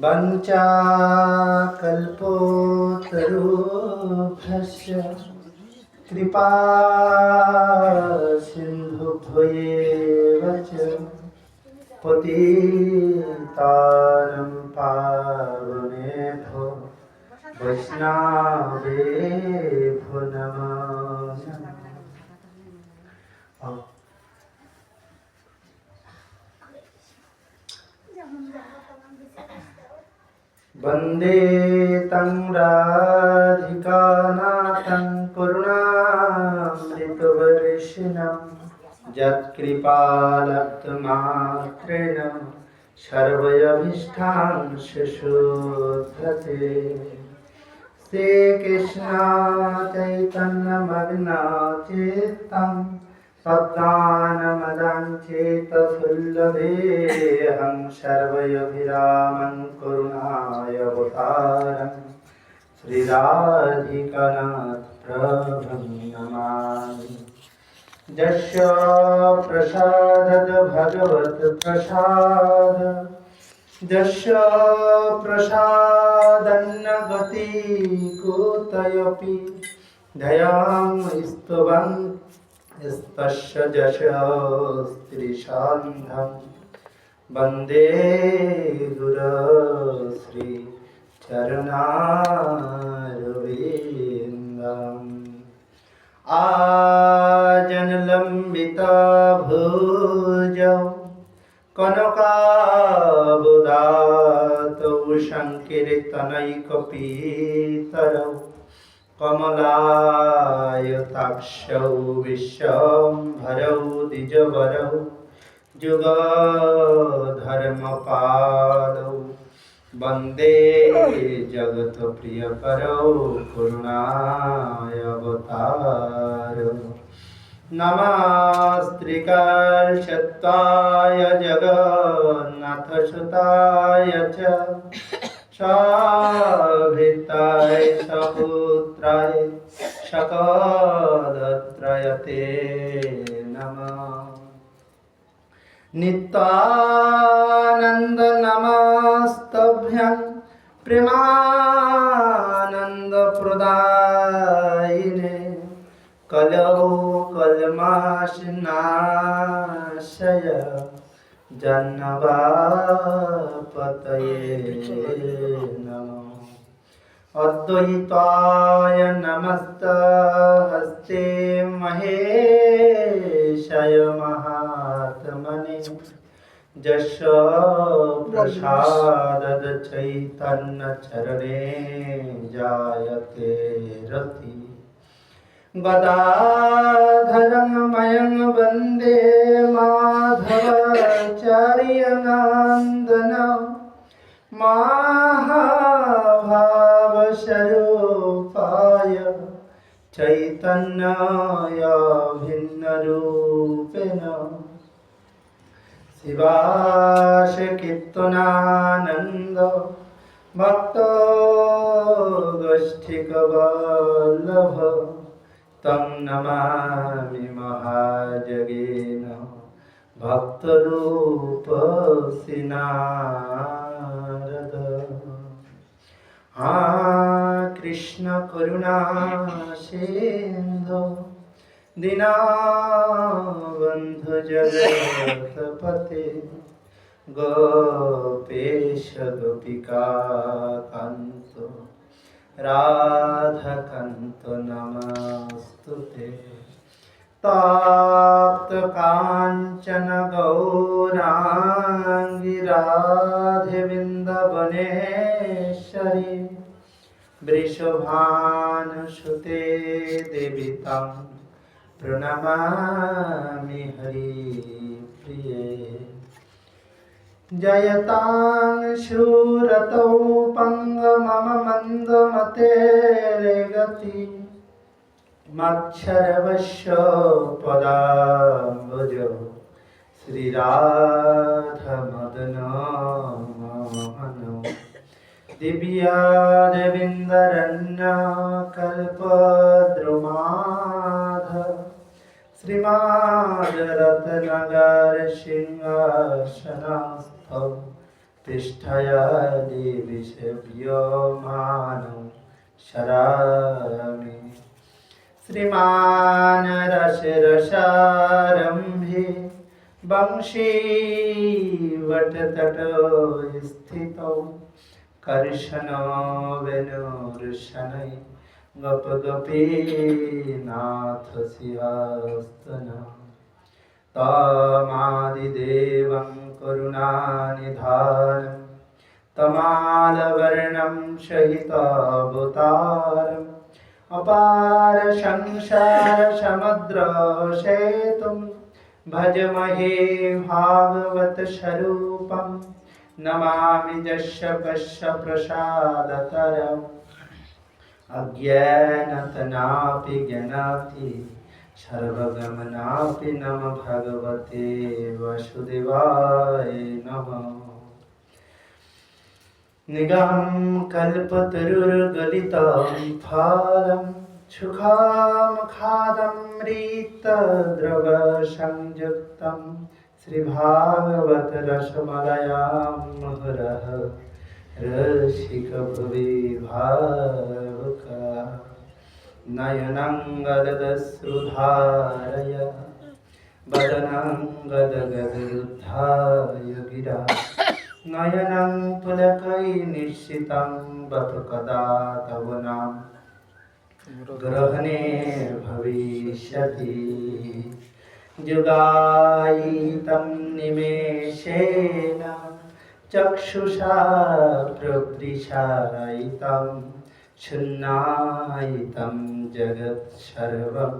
वञ्चाकल्पोतरुभ्यश्च कृपा सिन्धुभ्येव च पतितानं पावनेभ्यो वैष्णवेभ्यो नमो नमः। वन्दे तं राधिकानाथं करुणामृतवर्षिणं यत्कृपालब्धमात्रेण सर्वैरभीष्टां सुषुध्यते। श्रीकृष्ण चैतन्यमग्नचित्तं सद्दानमदञ्चितसुल्लभेऽहं सर्वैरभिरामं करुणावतारं श्रीराधिकानाथप्रभुं नमामि। यस्य प्रसादद भगवत्प्रसाद यस्य प्रसादन्न गति कुतयपि दयां स्तस्य यशस्त्रिशान्धं वन्दे गुरुश्रीचरणारविन्दम्। आजनलम्बितभुजौ कनकावदातौ सङ्कीर्तनैकपीतरौ कमलायताक्षौ विश्वम्भरौ द्विजवरौ जुगधर्मपालौ वन्दे जगत्प्रियकरौ करुणावतारौ। नमस्त्रिकालशताय जगन्नाथसुताय च सभृताय सपुत्राय सकलत्रयते नमः। नित्यानन्द नमस्तभ्यं प्रेमानन्दप्रदायिने कलौ कल्माशनाशय जन्नवापतये नमः। अद्वैताय नमस्तहस्ते महेशाय महात्मने यस्य प्रसादद चैतन्यचरणे जायते रतिः। गदाधरं मयं वन्दे माधवाचार्यनन्दनं महाभावस्वरूपाय चैतन्याय भिन्नरूपेण शिवाशकीर्तनानन्द भक्तगोष्ठिकवल्लभ तं नमामि महाजगेन भक्तरूप नारद। कृष्ण करुणा सिन्धु दीनबन्धु जगत्पते गोपेश गोपिकान्त राधाकान्त नमस्तुते। तप्त काञ्चन गौराङ्गी राधे वृन्दावनेश्वरी वृषभानुसुते देवी तं प्रणमामि हरिप्रिये। जयतां शूरतौ पङ्गमम मन्दमतेर्गति मच्छरवश्य पदाम्बुजौ श्रीराधमदन मोहनौ दिव्यारविन्दरण्यकल्पद्रुमाध श्रीमाद् रत्नगर सिंहासनस्थौ पृष्ठयादि विषव्योमानं शरामि श्रीमान रसरसारम्भे वंशीवटतटो स्थितौ कर्षणो वेणुर्शनै गप गपीनाथ सिंहासनं तमादिदेवं करुणानिधानं तमालवर्णं सहितावतारम् अपार संसार समुद्र सेतुं भजमहे भागवत स्वरूपं नमामि यस्य कस्य प्रसादतरम् अज्ञानतनापि ज्ञानाति सर्वगमनापि नमः भगवते वासुदेवाय नमः निगमं कल्पतरुर्गलितं फलं सुखामखादमृतद्रवसंयुक्तं श्रीभागवत रसमलयामहरः रसिकभुवि भावुका नयनं गदगश्रुधारय वदनं गदगदरुद्धाय गिरा नयनं पुलकैर्निश्चितं बत कदा तव नाम ग्रहणे भविष्यति जुगायितं निमेषेण चक्षुषा प्रवृषायितं छिन्नायितं जगत् सर्वं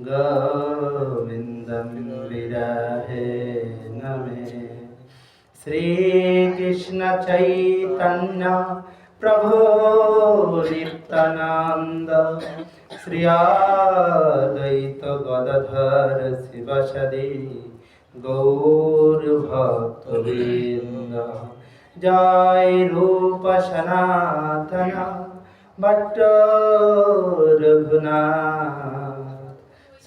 गोविन्दं विरहे नमे श्री कृष्ण चैतन्य प्रभु नित्यानंद श्री अद्वैत गदाधर शिवसदि गौर भक्तवृंद जय रूप सनातन भट्ट रघुनाथ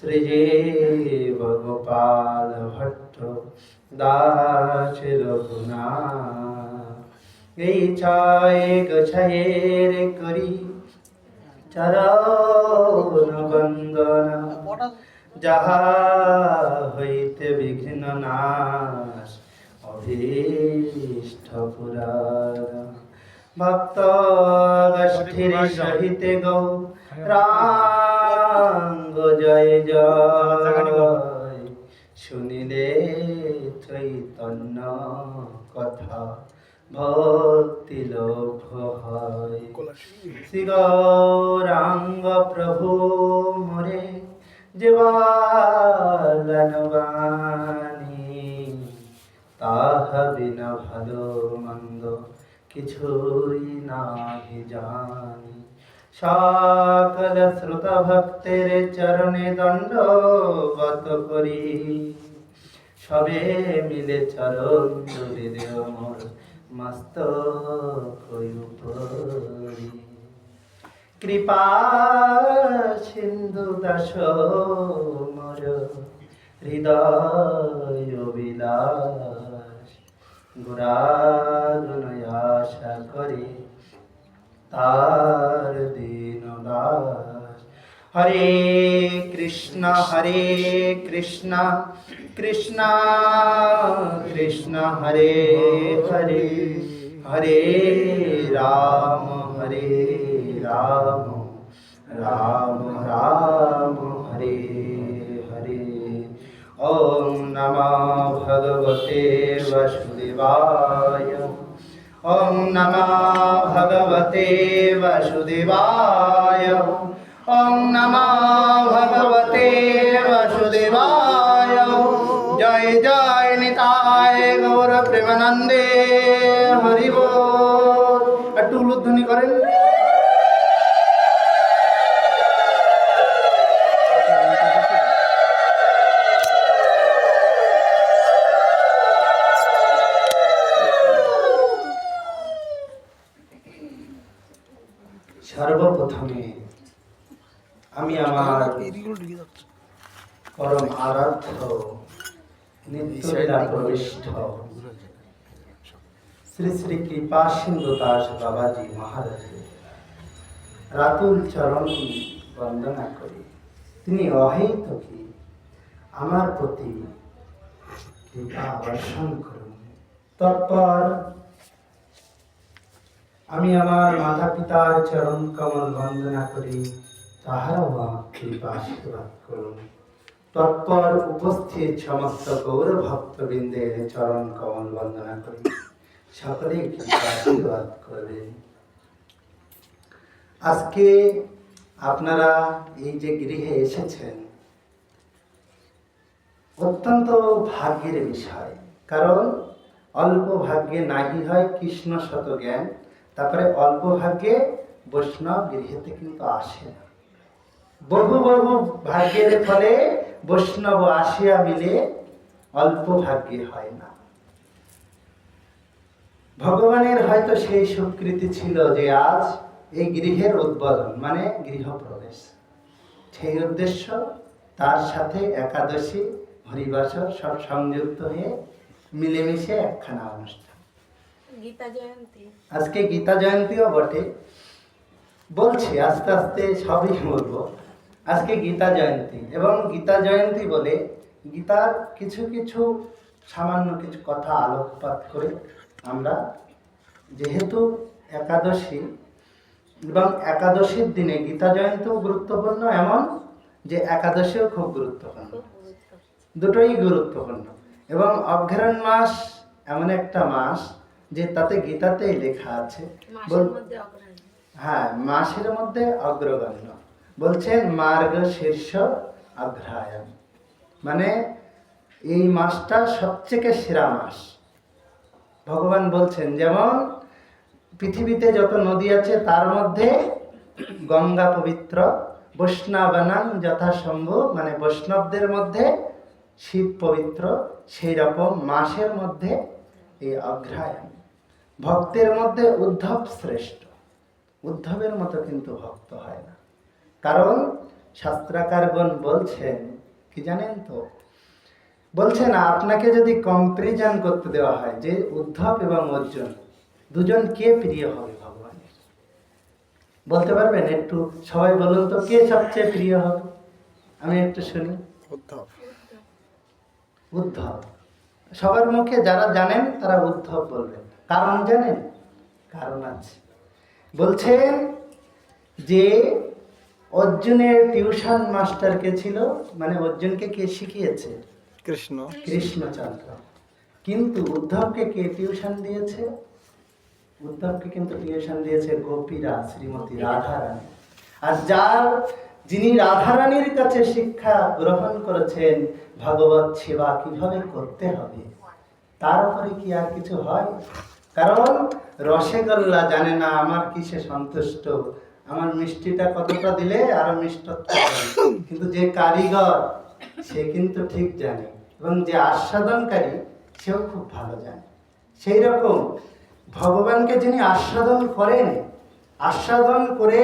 श्री जीव गोपाल भट्ट दास रघुनाथ এই ছয় গছয়ের করি চরণ বন্দনা যাহা হইতে বিঘ্ন নাশ অভীষ্ট পুরাণ ভক্ত গোষ্ঠীর সহিতে গৌ রাঙ্গ জয় জয় শুনিলে চৈতন্য কথা ভক্তি লোভ হয় শ্রী গৌরাঙ্গ প্রভু মোরে জীবনবাণী তাহা বিনা ভালো মন্দ কিছুই নাহি জানি সকল শ্রোতা ভক্তের চরণে দণ্ডবত করি সবে মিলে চরণ জুড়ে দেও মোর মস্তক উপরি কৃপা সিন্ধু দাস মোর হৃদয় বিলাস গুরাগুণ আশা করে তার দীন দাস হরে কৃষ্ণ কৃষ্ণ কৃষ্ণ হরে হরে হরে রাম রাম রাম হরে হরে ওম নমো ভগবতে বাসুদেবায় ওম নমো ভগবতে বাসুদেবায় ওম নমো ভগবতে বাসুদেবায় জয় জয় নিতাই গৌর প্রেমানন্দে হরি বল একটু উলুধ্বনি করেন সর্বপ্রথমে আমি আমার পরম আরাধ্য নিত্যলীলা প্রবিষ্ট শ্রী শ্রী কৃপা সিন্ধু দাস বাবাজি মহারাজের রাতুল চরণ বন্দনা করি। তিনি অহেতুকী আমার প্রতি কৃপা বর্ষণ করুন। তারপর আমি আমার মাতা পিতার চরণ কমল বন্দনা করি, তাহারাও আমার কৃপা আশীর্বাদ করুন। তৎপর উপস্থিত সমস্ত গৌর ভক্তবৃন্দের চরণ কমল বন্দনা করি, সকলেই কৃপা আশীর্বাদ করবেন। আজকে আপনারা এই যে গৃহে এসেছেন, অত্যন্ত ভাগ্যের বিষয়। কারণ অল্প ভাগ্যে নাহি হয় কৃষ্ণ শত জ্ঞান, তারপরে অল্প ভাগ্যে বৈষ্ণব গৃহেতে কিন্তু আসে না। বহু বহু ভাগ্যের ফলে বৈষ্ণব আসিয়া মিলে অল্প ভাগ্যে হয় না। ভগবানের হয়তো সেই স্বীকৃতি ছিল যে আজ এই গৃহের উদ্বোধন মানে গৃহপ্রবেশ, সেই উদ্দেশ্য তার সাথে একাদশী হরিবাসর সব সংযুক্ত হয়ে মিলেমিশে একখানা অনুষ্ঠান। গীতা জয়ন্তী, আজকে গীতা জয়ন্তীও বটে। বলছি আস্তে আস্তে সবই বলবো। আজকে গীতা জয়ন্তী, এবং গীতা জয়ন্তী বলে গীতার কিছু কিছু সামান্য কিছু কথা আলোকপাত করে আমরা, যেহেতু একাদশী এবং একাদশীর দিনে গীতা জয়ন্তীও গুরুত্বপূর্ণ, এমন যে একাদশীও খুব গুরুত্বপূর্ণ, দুটোই গুরুত্বপূর্ণ। এবং অগ্রহায়ণ মাস এমন একটা মাস যে তাতে গীতাতেই লেখা আছে, হ্যাঁ মাসের মধ্যে অগ্রগণ্য। বলছেন মার্গ শীর্ষ অগ্রহায়ণ, মানে এই মাসটা সবথেকে সেরা মাস। ভগবান বলছেন যেমন পৃথিবীতে যত নদী আছে তার মধ্যে গঙ্গা পবিত্র, বৈষ্ণবানাং যথাসম্ভব, মানে বৈষ্ণবদের মধ্যে শিব পবিত্র, সেই রকম মাসের মধ্যে এই অগ্রহায়ণ। ভক্তের মধ্যে উদ্ধব শ্রেষ্ঠ, উদ্ধবের মতো কিন্তু ভক্ত হয় না। কারণ শাস্ত্রাকারগণ বলছেন কি জানেন তো, বলছেন আপনাকে যদি কম্পারিজন করতে দেওয়া হয় যে উদ্ধব এবং অর্জুন দুজন কে প্রিয় হবে ভগবানের, বলতে পারবেন? একটু সবাই বলুন তো, কে সবচেয়ে প্রিয় হবে? আমি একটু শুনি। উদ্ধব। উদ্ধব সবার মুখে, যারা জানেন তারা উদ্ধব বলবেন। কারণ জানেন? কারণ আছে। বলছেন যে অর্জুনের টিউশন মাস্টার কে ছিল, মানে অর্জুনকে কে শিখিয়েছে? কৃষ্ণ। কৃষ্ণচন্দ্র। কিন্তু উদ্ধবকে কে টিউশন দিয়েছে? উদ্ধবকে কিন্তু টিউশন দিয়েছে গোপীরা, শ্রীমতী রাধারানী। আর যিনি রাধারানীর কাছে শিক্ষা গ্রহণ করেছেন ভগবত সেবা কিভাবে করতে হবে, তার উপরে কি আর কিছু হয়? কারণ রসগোল্লা জানে না আমার কিসে সন্তুষ্ট, আমার মিষ্টিটা কতটা দিলে আরো মিষ্টত্ব হবে। কিন্তু যে কারিগর সে কিন্তু ঠিক জানে, এবং যে আস্বাদনকারী সেও খুব ভালো জানে। সেই রকম ভগবানকে যিনি আস্বাদন করেন, আস্বাদন করে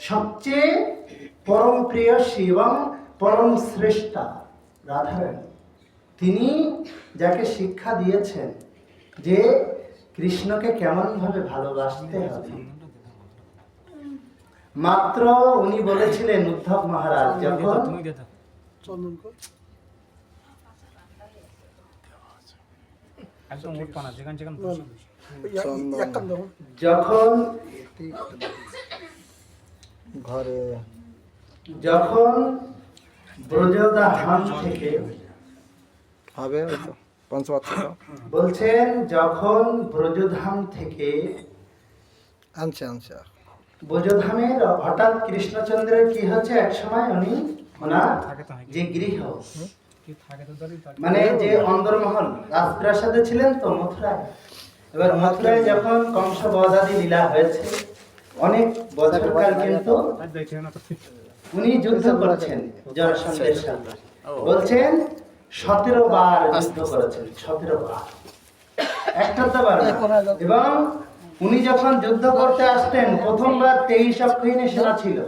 সবচেয়ে পরম প্রিয়সী এবং পরম শ্রেষ্ঠা রাধারানী, তিনি যাকে শিক্ষা দিয়েছেন যে কৃষ্ণকে কেমন ভাবে ভালোবাসতে হবে। মাত্র উনি বলেছিলেন উদ্ধব মহারাজ যখন যখন ঘরে যখন ব্রজধাম থেকে হবে পঞ্চবাচ্চা বলছেন, যখন ব্রজধাম থেকে আনছে ব্রজধামের হঠাৎ কৃষ্ণচন্দ্রের কি হচ্ছে, এক সময় উনি ওনার যে গৃহ মানে যে অন্দরমহল রাজপ্রাসাদে ছিলেন তো মথুরায়। এবার মথুরায় যখন কংস বধাদি লীলা হয়েছে, অনেক বছরকাল কিন্তু উনি যুদ্ধ করছেন জরাসন্ধের সাথে। বলছেন 17 বার যুদ্ধ করেছেন, 17 বার, একটা তো বার না। এবং উনি যখন যুদ্ধ করতে আসতেন প্রথমবার 23 অক্ষৌহিণী সেনা ছিল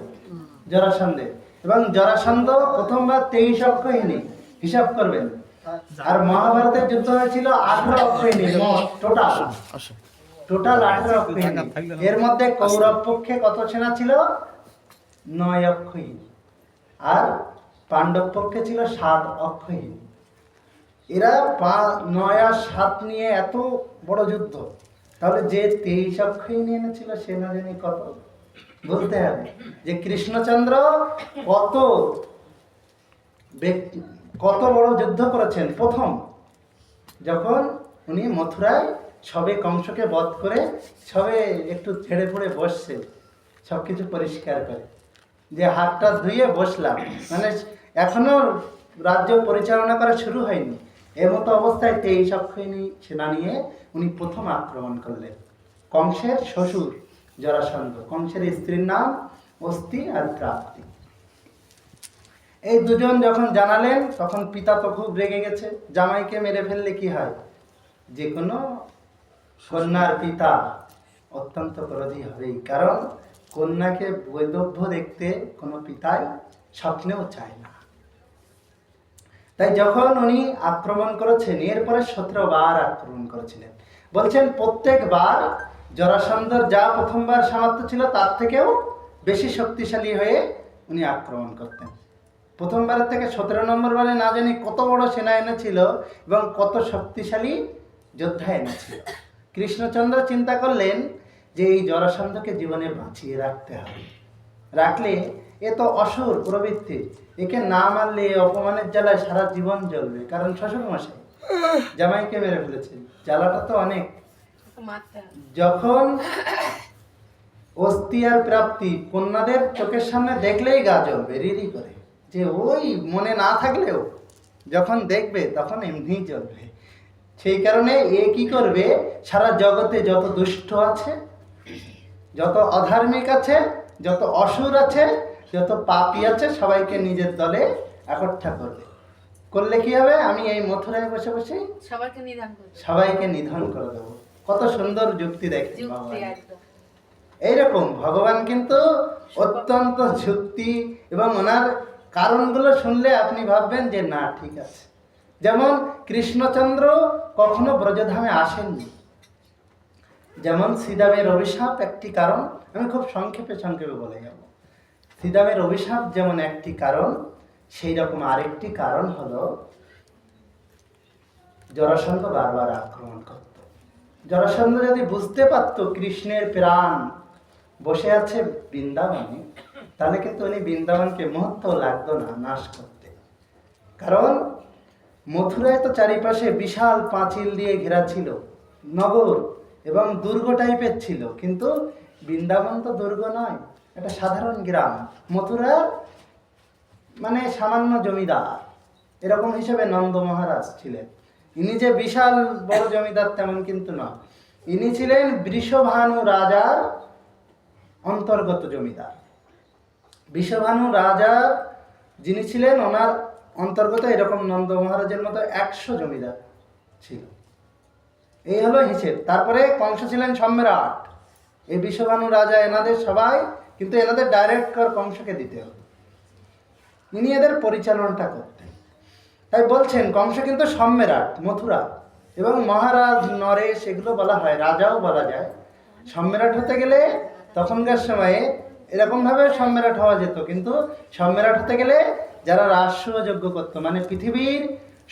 জরাসন্ধে, এবং জরাসন্ধ প্রথমবার 23 অক্ষৌহিণী, হিসাব করবেন। আর মহাভারতের যুদ্ধ হয়েছিল 18 অক্ষৌহিণী টোটাল। টোটাল 18 অক্ষৌহিনী। এর মধ্যে কৌরব পক্ষে কত সেনা ছিল? 9 অক্ষৌহিনী। আর পাণ্ডব পক্ষে ছিল 7 অক্ষৌহিনী। এরা 9 আর 7 নিয়ে এত বড় যুদ্ধ, তাহলে যে 23 অক্ষৌহিনী এনেছিল সে না জানি কত। বলতে হবে যে কৃষ্ণচন্দ্র কত কত বড় যুদ্ধ করেছেন। প্রথম যখন উনি মথুরায় সবে কংসকে বধ করে সবে একটু ছেড়ে পড়ে বসছে, সব কিছু পরিষ্কার করে, যে হাতটা ধুয়ে বসলাম, মানে এখনো রাজ্য পরিচালনা করা শুরু হয়নি, এর মতো অবস্থায় 23 অক্ষৌহিনী সেনা নিয়ে উনি প্রথম আক্রমণ করলেন। কংসের শ্বশুর জরাসন্ধ, কংসের স্ত্রীর নাম অস্তি আর প্রাপ্তি। এই দুজন যখন জানালেন তখন পিতা তো খুব রেগে গেছে। জামাইকে মেরে ফেললে কি হয়? যে কোনো কন্যার পিতা অত্যন্ত ক্রোধী হবেই, কারণ কন্যাকে বৈদভ্য দেখতে কোনো পিতাই স্বপ্নেও চায় না। তাই যখন উনি আক্রমণ করেছেন, এরপরে 17 বার আক্রমণ করেছিলেন। বলছেন প্রত্যেকবার জরাসন্ধর যা প্রথমবার সামর্থ্য ছিল তার থেকেও বেশি শক্তিশালী হয়ে উনি আক্রমণ করতেন। প্রথমবারের থেকে 17 নম্বর বারে না জানি কত বড় সেনা এনেছিল এবং কত শক্তিশালী যোদ্ধা এনেছিল। কৃষ্ণচন্দ্র চিন্তা করলেন যে এই জরাসন্ধকে জীবনে বাঁচিয়ে রাখতে হবে, রাখলে এ তো অসুর প্রবৃত্তি, একে না মারলে অপমানের জ্বালায় সারা জীবন জ্বলবে। কারণ শ্বশুর মশাই জামাইকে মেরে ফেলেছে, জ্বালাটা তো অনেক। মারতে হবে। যখন অস্তি আর প্রাপ্তি কন্যাদের চোখের সামনে দেখলেই গা জ্বলবে রিরি করে, যে ওই মনে না থাকলেও যখন দেখবে তখন এমনি জ্বলবে। সেই কারণে এ কি করবে, সারা জগতে যত দুষ্ট আছে, যত অধার্মিক আছে, যত অসুর আছে, যত পাপী আছে, সবাইকে নিজের দলে একঠা করবে। করলে কি হবে, আমি এই মথুরায় বসে বসে সবাইকে নিধন করবে। সবাইকে নিধন করে দেবো। কত সুন্দর যুক্তি দেখেন যুক্তি ভগবান। একদম। এইরকম ভগবান কিন্তু অত্যন্ত যুক্তি এবং ওনার কারণগুলো শুনলে আপনি ভাববেন যে না ঠিক আছে। যেমন কৃষ্ণচন্দ্র কখনো ব্রজধামে আসেননি, যেমন শ্রীদামের অভিশাপ একটি কারণ। আমি খুব সংক্ষেপে বলে যাব। শ্রীদামের অভিশাপ যেমন একটি কারণ, সেই রকম আরেকটি কারণ হলো জরাসন্ধ বারবার আক্রমণ করত। জরাসন্ধ যদি বুঝতে পারত কৃষ্ণের প্রাণ বসে আছে বৃন্দাবনে, তাহলে কিন্তু উনি বৃন্দাবনকে মুহূর্ত লাগতো না নাশ করতে। কারণ মথুরায় তো চারিপাশে বিশাল পাঁচিল দিয়ে ঘেরা ছিল নগর, এবং দুর্গ টাইপের ছিল, কিন্তু বৃন্দাবন তো দুর্গ নয়, এটা সাধারণ গ্রাম। মথুরা মানে সামান্য জমিদার, এরকম হিসেবে নন্দ মহারাজ ছিলেন। ইনি যে বিশাল বড় জমিদার তেমন কিন্তু নয়, ইনি ছিলেন বৃষভানু রাজার অন্তর্গত জমিদার। বৃষভানু রাজা যিনি ছিলেন, ওনার অন্তর্গত এরকম নন্দ মহারাজের মতো 100 জমিদার ছিল। এই হলো হিসেব। তারপরে কংস ছিলেন সম্রাট, এই বৃষভানু রাজা এনাদের সবাই, কিন্তু এনাদের ডাইরেক্ট কর কংসকে দিতে হবে, ইনি এদের পরিচালনাটা করতেন। তাই বলছেন কংস কিন্তু সম্রাট মথুরা, এবং মহারাজ নরেশ এগুলো বলা হয়, রাজাও বলা যায়। সম্রাট হতে গেলে তখনকার সময়ে এরকমভাবে সম্রাট হওয়া যেত, কিন্তু সম্রাট হতে গেলে যারা রাজসূয়যোগ্য করতো, মানে পৃথিবীর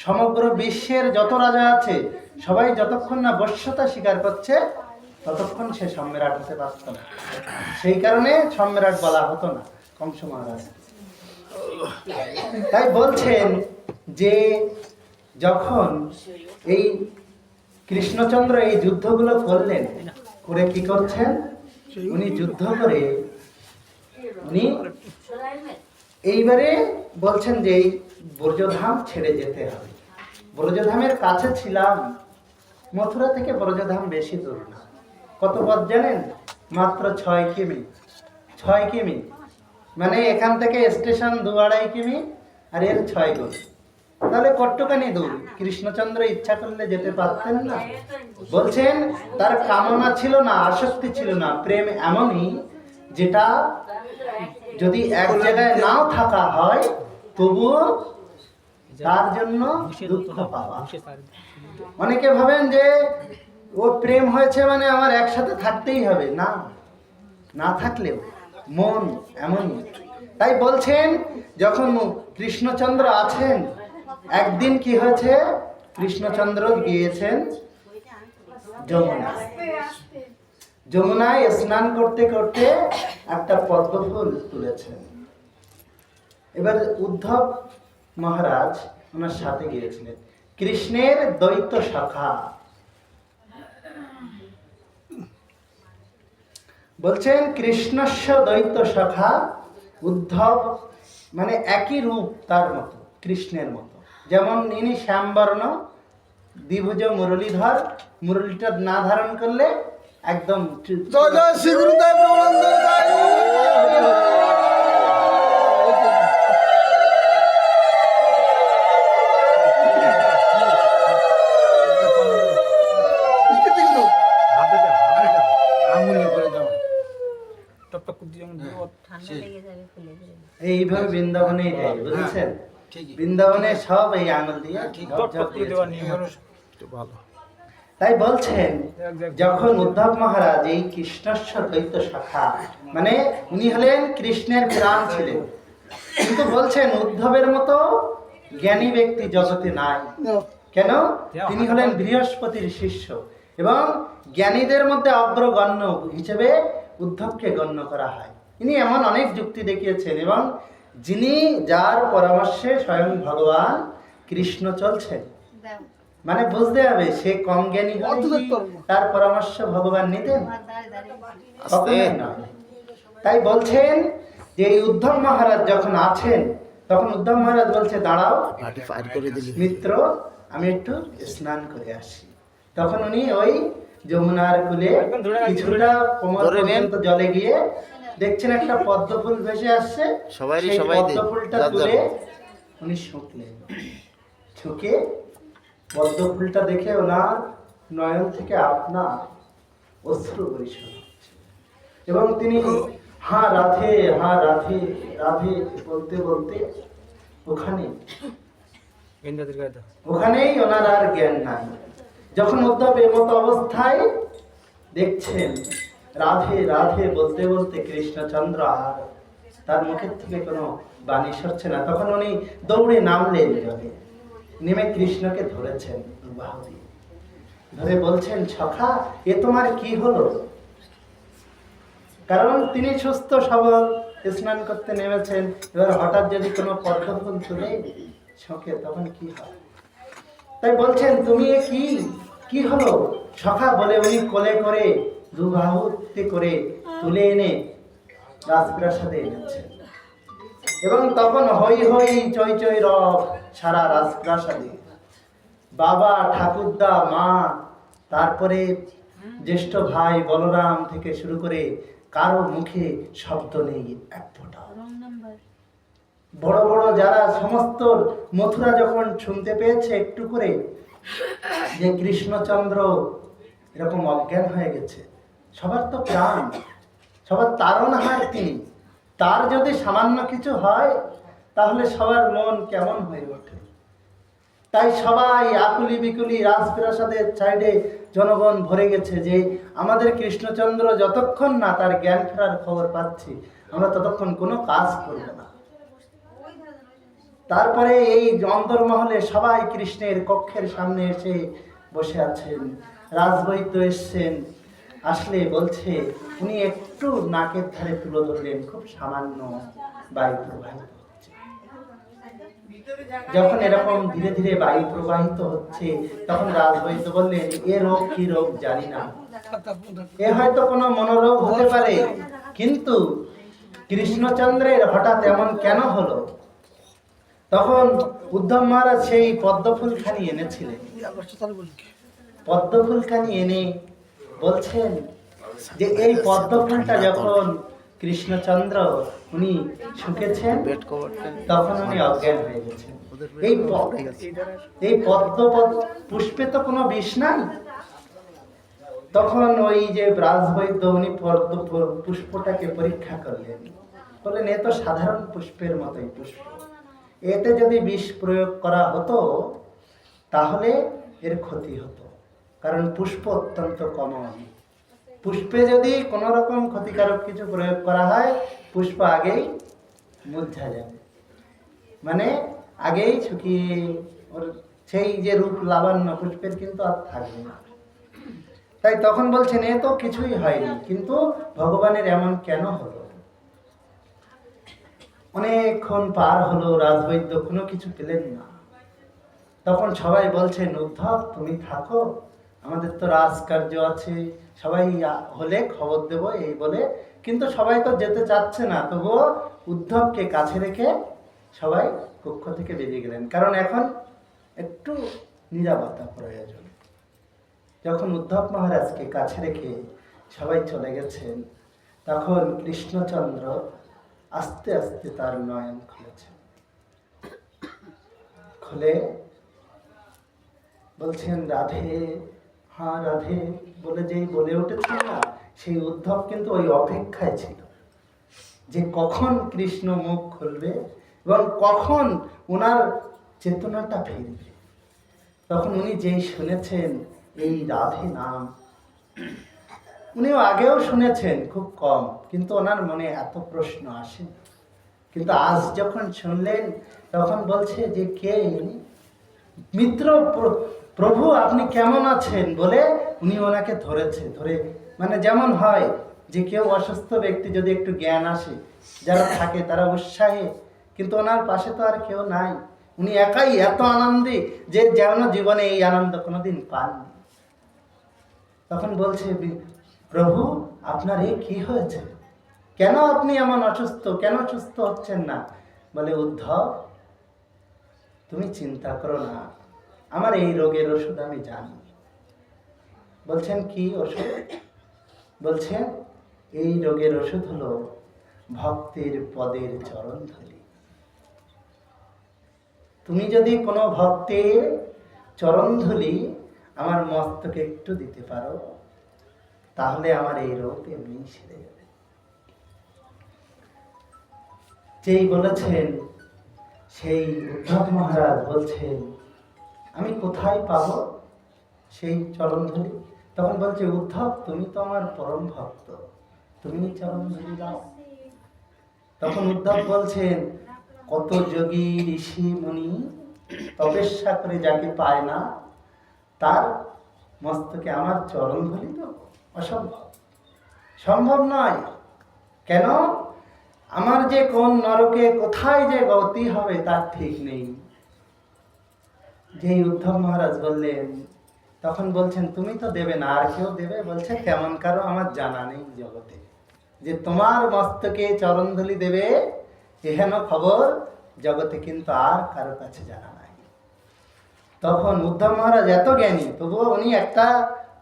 সমগ্র বিশ্বের যত রাজা আছে সবাই যতক্ষণ না বশ্যতা স্বীকার করছে ততক্ষণ সে সম্রাট হতে পারত না। সেই কারণে সম্রাট বলা হতো না কংস মহারাজ। তাই বলছেন যে যখন এই কৃষ্ণচন্দ্র এই যুদ্ধগুলো করলেন, করে কি করছেন, উনি যুদ্ধ করে উনি এইবারে বলছেন যে এই ব্রজধাম ছেড়ে যেতে হবে। ব্রজধামের কাছে ছিলাম, মথুরা থেকে ব্রজধাম বেশি দূর না। কত পথ জানেন? মাত্র 6 কিমি। 6 কিমি মানে এখান থেকে স্টেশন 2-2.5 কিমি, আর এর 6 গুণ, তাহলে কতখানি দূর। কৃষ্ণচন্দ্র ইচ্ছা করলে যেতে পারতেন না। বলছেন তার কামনা ছিল না, আসক্তি ছিল না। প্রেম এমনই যেটা যদি এক জায়গায় নাও থাকা হয় তবুও তার জন্য দুঃখ পাওয়া। অনেকে ভাবেন যে ও প্রেম হয়েছে মানে আমার একসাথে থাকতেই হবে না, না থাকলেও মন এমনই। তাই বলছেন যখন কৃষ্ণচন্দ্র আছেন, একদিন কি হয়েছে, কৃষ্ণচন্দ্র গিয়েছেন যমুনায়। যমুনায় স্নান করতে করতে একটা পদ্ম ফুল তুলেছেন। এবার উদ্ধব মহারাজ ওনার সাথে গিয়েছিলেন, কৃষ্ণের দ্বৈত সখা। বলছেন কৃষ্ণস্য দ্বৈত সখা উদ্ধব, মানে একই রূপ তার মতো, কৃষ্ণের মতো। যেমন ইনি শ্যামবর্ণ, দ্বিভুজ মুরলীধর, মুরলীটা না ধারণ করলে একদম জয় জয় শ্রী গুরুদেব প্রেমানন্দ জয়। আঙুলে করে দাও। ঠান্ডা লেগে যাবে, খুলে দেবে। এইভাবে বৃন্দাবনে যায়, বুঝেছেন? ঠিকই। বৃন্দাবনে সব এই আঙুল দিয়ে ভালো। তাই বলছেন যখন উদ্ধব মহারাজ এই কৃষ্ণস্ব দ্বৈত শাখা, মানে উনি হলেন কৃষ্ণের প্রাণ ছিলেন, কিন্তু বলছেন উদ্ধবের মতো জ্ঞানী ব্যক্তি জগতে নাই। কেন? তিনি হলেন বৃহস্পতির শিষ্য, এবং জ্ঞানীদের মধ্যে অগ্রগণ্য হিসেবে উদ্ধবকে গণ্য করা হয়। ইনি এমন অনেক যুক্তি দেখিয়েছেন, এবং যিনি যার পরামর্শে স্বয়ং ভগবান কৃষ্ণ চলছেন, দাও। মানে বুঝতে হবে সে কম জ্ঞানী হলে কি তার পরামর্শ ভগবান নিতেন? আমার দাঁড়িয়ে কখনোই নয়। তাই বলছেন যে এই উদ্ধব মহারাজ যখন আছেন, তখন উদ্ধব মহারাজ বলছে দাঁড়াও মিত্র, আমি একটু স্নান করে আসি। তখন উনি ওই যমুনার কূলে কিছুটা কোমর পর্যন্ত জলে গিয়ে দেখছেন একটা পদ্ম ফুল ভেসে আসছে, সেই পদ্ম ফুলটা তুলে উনি শুকলেন। শুকে পদ্ম ফুলটা দেখে ওনার নয়ন থেকে আপনা অশ্রু বর্ষণ হচ্ছে, এবং তিনি হ্যাঁ রাধে, হ্যাঁ রাধে, রাধে বলতে বলতে ওখানেই ওনার আর জ্ঞান নাই। যখন উদ্ধব এমতো অবস্থায় দেখছেন রাধে রাধে বলতে বলতে কৃষ্ণচন্দ্র আর তার মুখের থেকে কোনো বাণী সরছে না, তখন উনি দৌড়ে নামলেন জলে, নেমে কৃষ্ণকে ধরেছেন দুবাহু দিয়ে। ধরে বলছেন সখা, এ তোমার কি হলো? কারণ তিনি সুস্থ সবল স্নান করতে নেমেছেন, এবার হঠাৎ যদি কোনো পদ্ম ফুল তুলে শোকে তখন কি হয়? তাই বলছেন তুমি এ কি হলো সখা? বলে উনি কোলে করে দুবাহুতে করে তুলে এনে রাজপ্রাসাদে এনেছেন, এবং তখন হই হই চৈ চৈ রব সারা রাজপ্রাসাদে। বাবা, ঠাকুরদা, মা, তারপরে জ্যেষ্ঠ ভাই বলরাম থেকে শুরু করে কারো মুখে শব্দ নেই এক ফোঁটা। বড় বড় যারা সমস্ত মথুরা যখন শুনতে পেয়েছে একটু করে যে কৃষ্ণচন্দ্র এরকম অজ্ঞান হয়ে গেছে, সবার তো প্রাণ, সবার তারণহার তিনি, তার যদি সামান্য কিছু হয় তাহলে সবার মন কেমন হয়ে ওঠে। তাই সবাই আকুলি বিকুলি রাজপ্রাসাদের সাইডে জনগণ ভরে গেছে যে আমাদের কৃষ্ণচন্দ্র যতক্ষণ না তার জ্ঞান ফেরার খবর পাচ্ছি আমরা ততক্ষণ কোনো কাজ করব না। তারপরে এই অন্দরমহলে সবাই কৃষ্ণের কক্ষের সামনে এসে বসে আছেন, রাজবৈদ্য এসছেন, আসলে বলছে উনি একটু নাকের ধারে তুলে ধরলেন, খুব সামান্য বায়ু প্রবাহিত হচ্ছে। যখন এরকম ধীরে ধীরে বায়ু প্রবাহিত হচ্ছে তখন রাজবৈদ্য বললেন এ রোগ কি রোগ জানি না, এ হয়তো কোনো মনোরোগ হতে পারে, কিন্তু কৃষ্ণচন্দ্রের হঠাৎ এমন কেন হলো? তখন উদ্ধব মহারাজ সেই পদ্মফুলখানি এনেছিলেন। পদ্মফুলখানি এনে বলছেন যে এই পদ্মফুলটা যখন কৃষ্ণচন্দ্র উনি শুকেছেন তখন উনি অজ্ঞান হয়ে গেছেন। এই পদ্ম পুষ্পে তো কোনো বিষ নাই। তখন ওই যে রাজবৈদ্য উনি পদ্ম পুষ্পটাকে পরীক্ষা করলেন, বললেন এ তো সাধারণ পুষ্পের মতোই পুষ্প, এতে যদি বিষ প্রয়োগ করা হতো তাহলে এর ক্ষতি হতো, কারণ পুষ্প অত্যন্ত কমন। পুষ্পে যদি কোনো রকম ক্ষতিকারক কিছু প্রয়োগ করা হয়, পুষ্প আগেই মুরঝা যাবে, মানে আগেই শুকিয়ে ওর সেই যে রূপ লাবণ্য পুষ্পের কিন্তু আর থাকবে না। তাই তখন বলছেন এ তো কিছুই হয়নি, কিন্তু ভগবানের এমন কেন হলো? অনেকক্ষণ পার হলো, রাজবৈদ্য কোনো কিছু পেলেন না। তখন সবাই বলছেন উদ্ধব তুমি থাকো, আমাদের তো রাজকার্য আছে, সবাই হলে খবর দেব এই বলে। কিন্তু সবাই তো যেতে চাচ্ছে না, তবুও উদ্ধবকে কাছে রেখে সবাই কক্ষ থেকে বেরিয়ে গেলেন, কারণ এখন একটু নিরাপত্তা প্রয়োজন। যখন উদ্ধব মহারাজকে কাছে রেখে সবাই চলে গেছেন, তখন কৃষ্ণচন্দ্র আস্তে আস্তে তার নয়ন খুলেছেন। খুলে বলছেন রাধে, হ্যাঁ রাধে বলে যেই বলে উঠেছেন না, সেই উদ্ধব কিন্তু ওই অপেক্ষায় ছিল যে কখন কৃষ্ণ মুখ খুলবে এবং কখন ওনার চেতনাটা ফিরবে। তখন উনি যেই শুনেছেন এই রাধে নাম, উনিও আগেও শুনেছেন খুব কম, কিন্তু ওনার মনে এত প্রশ্ন আসে। কিন্তু আজ যখন শুনলেন তখন বলছে যে কে ইনি? মিত্র প্রভু আপনি কেমন আছেন বলে উনি ওনাকে ধরেছে। ধরে মানে যেমন হয় যে কেউ অসুস্থ ব্যক্তি যদি একটু জ্ঞান আসে, যারা থাকে তারা উৎসাহে, কিন্তু ওনার পাশে তো আর কেউ নাই, উনি একাই এত আনন্দে যে যেন জীবনে এই আনন্দ কোনোদিন পাননি। তখন বলছে প্রভু আপনার এ কি হয়েছে, কেন আপনি এমন অসুস্থ, কেন সুস্থ হচ্ছেন না? বলে উদ্ধব তুমি চিন্তা করো না, আমার এই রোগের ওষুধ আমি জানি। বলছেন কি ওষুধ? বলছেন এই রোগের ওষুধ হলো ভক্তের পদের চরণধূলি। তুমি যদি কোনো ভক্তের চরণধূলি আমার মস্তকে একটু দিতে পারো, তাহলে আমার এই রোগ এমনি সেরে যাবে। যেই বলেছেন সেই উদ্ধব মহারাজ বলছেন আমি কোথায় পাবো সেই চরণধূলি? তখন বলছে উদ্ধব তুমি তো আমার পরম ভক্ত, তুমি চরণধূলি দাও। তখন উদ্ধব বলছেন কত যোগী ঋষি মুনি তপস্যা করে যাকে পায় না, তার মস্তকে আমার চরণধূলি তো অসম্ভব, সম্ভব নয়। কেন? আমার যে কোন নরকে কোথায় যে গতি হবে তার ঠিক নেই। যেই উদ্ধব মহারাজ বললেন, তখন বলছেন তুমি তো দেবে না, আর কেউ দেবে? বলছে তেমন কারো আমার জানা নেই জগতে যে তোমার মস্তকে চরণধূলি দেবে, এহেন খবর জগতে কিন্তু আর কারো কাছে জানা নাই। তখন উদ্ধব মহারাজ এত জ্ঞানী, তবুও উনি একটা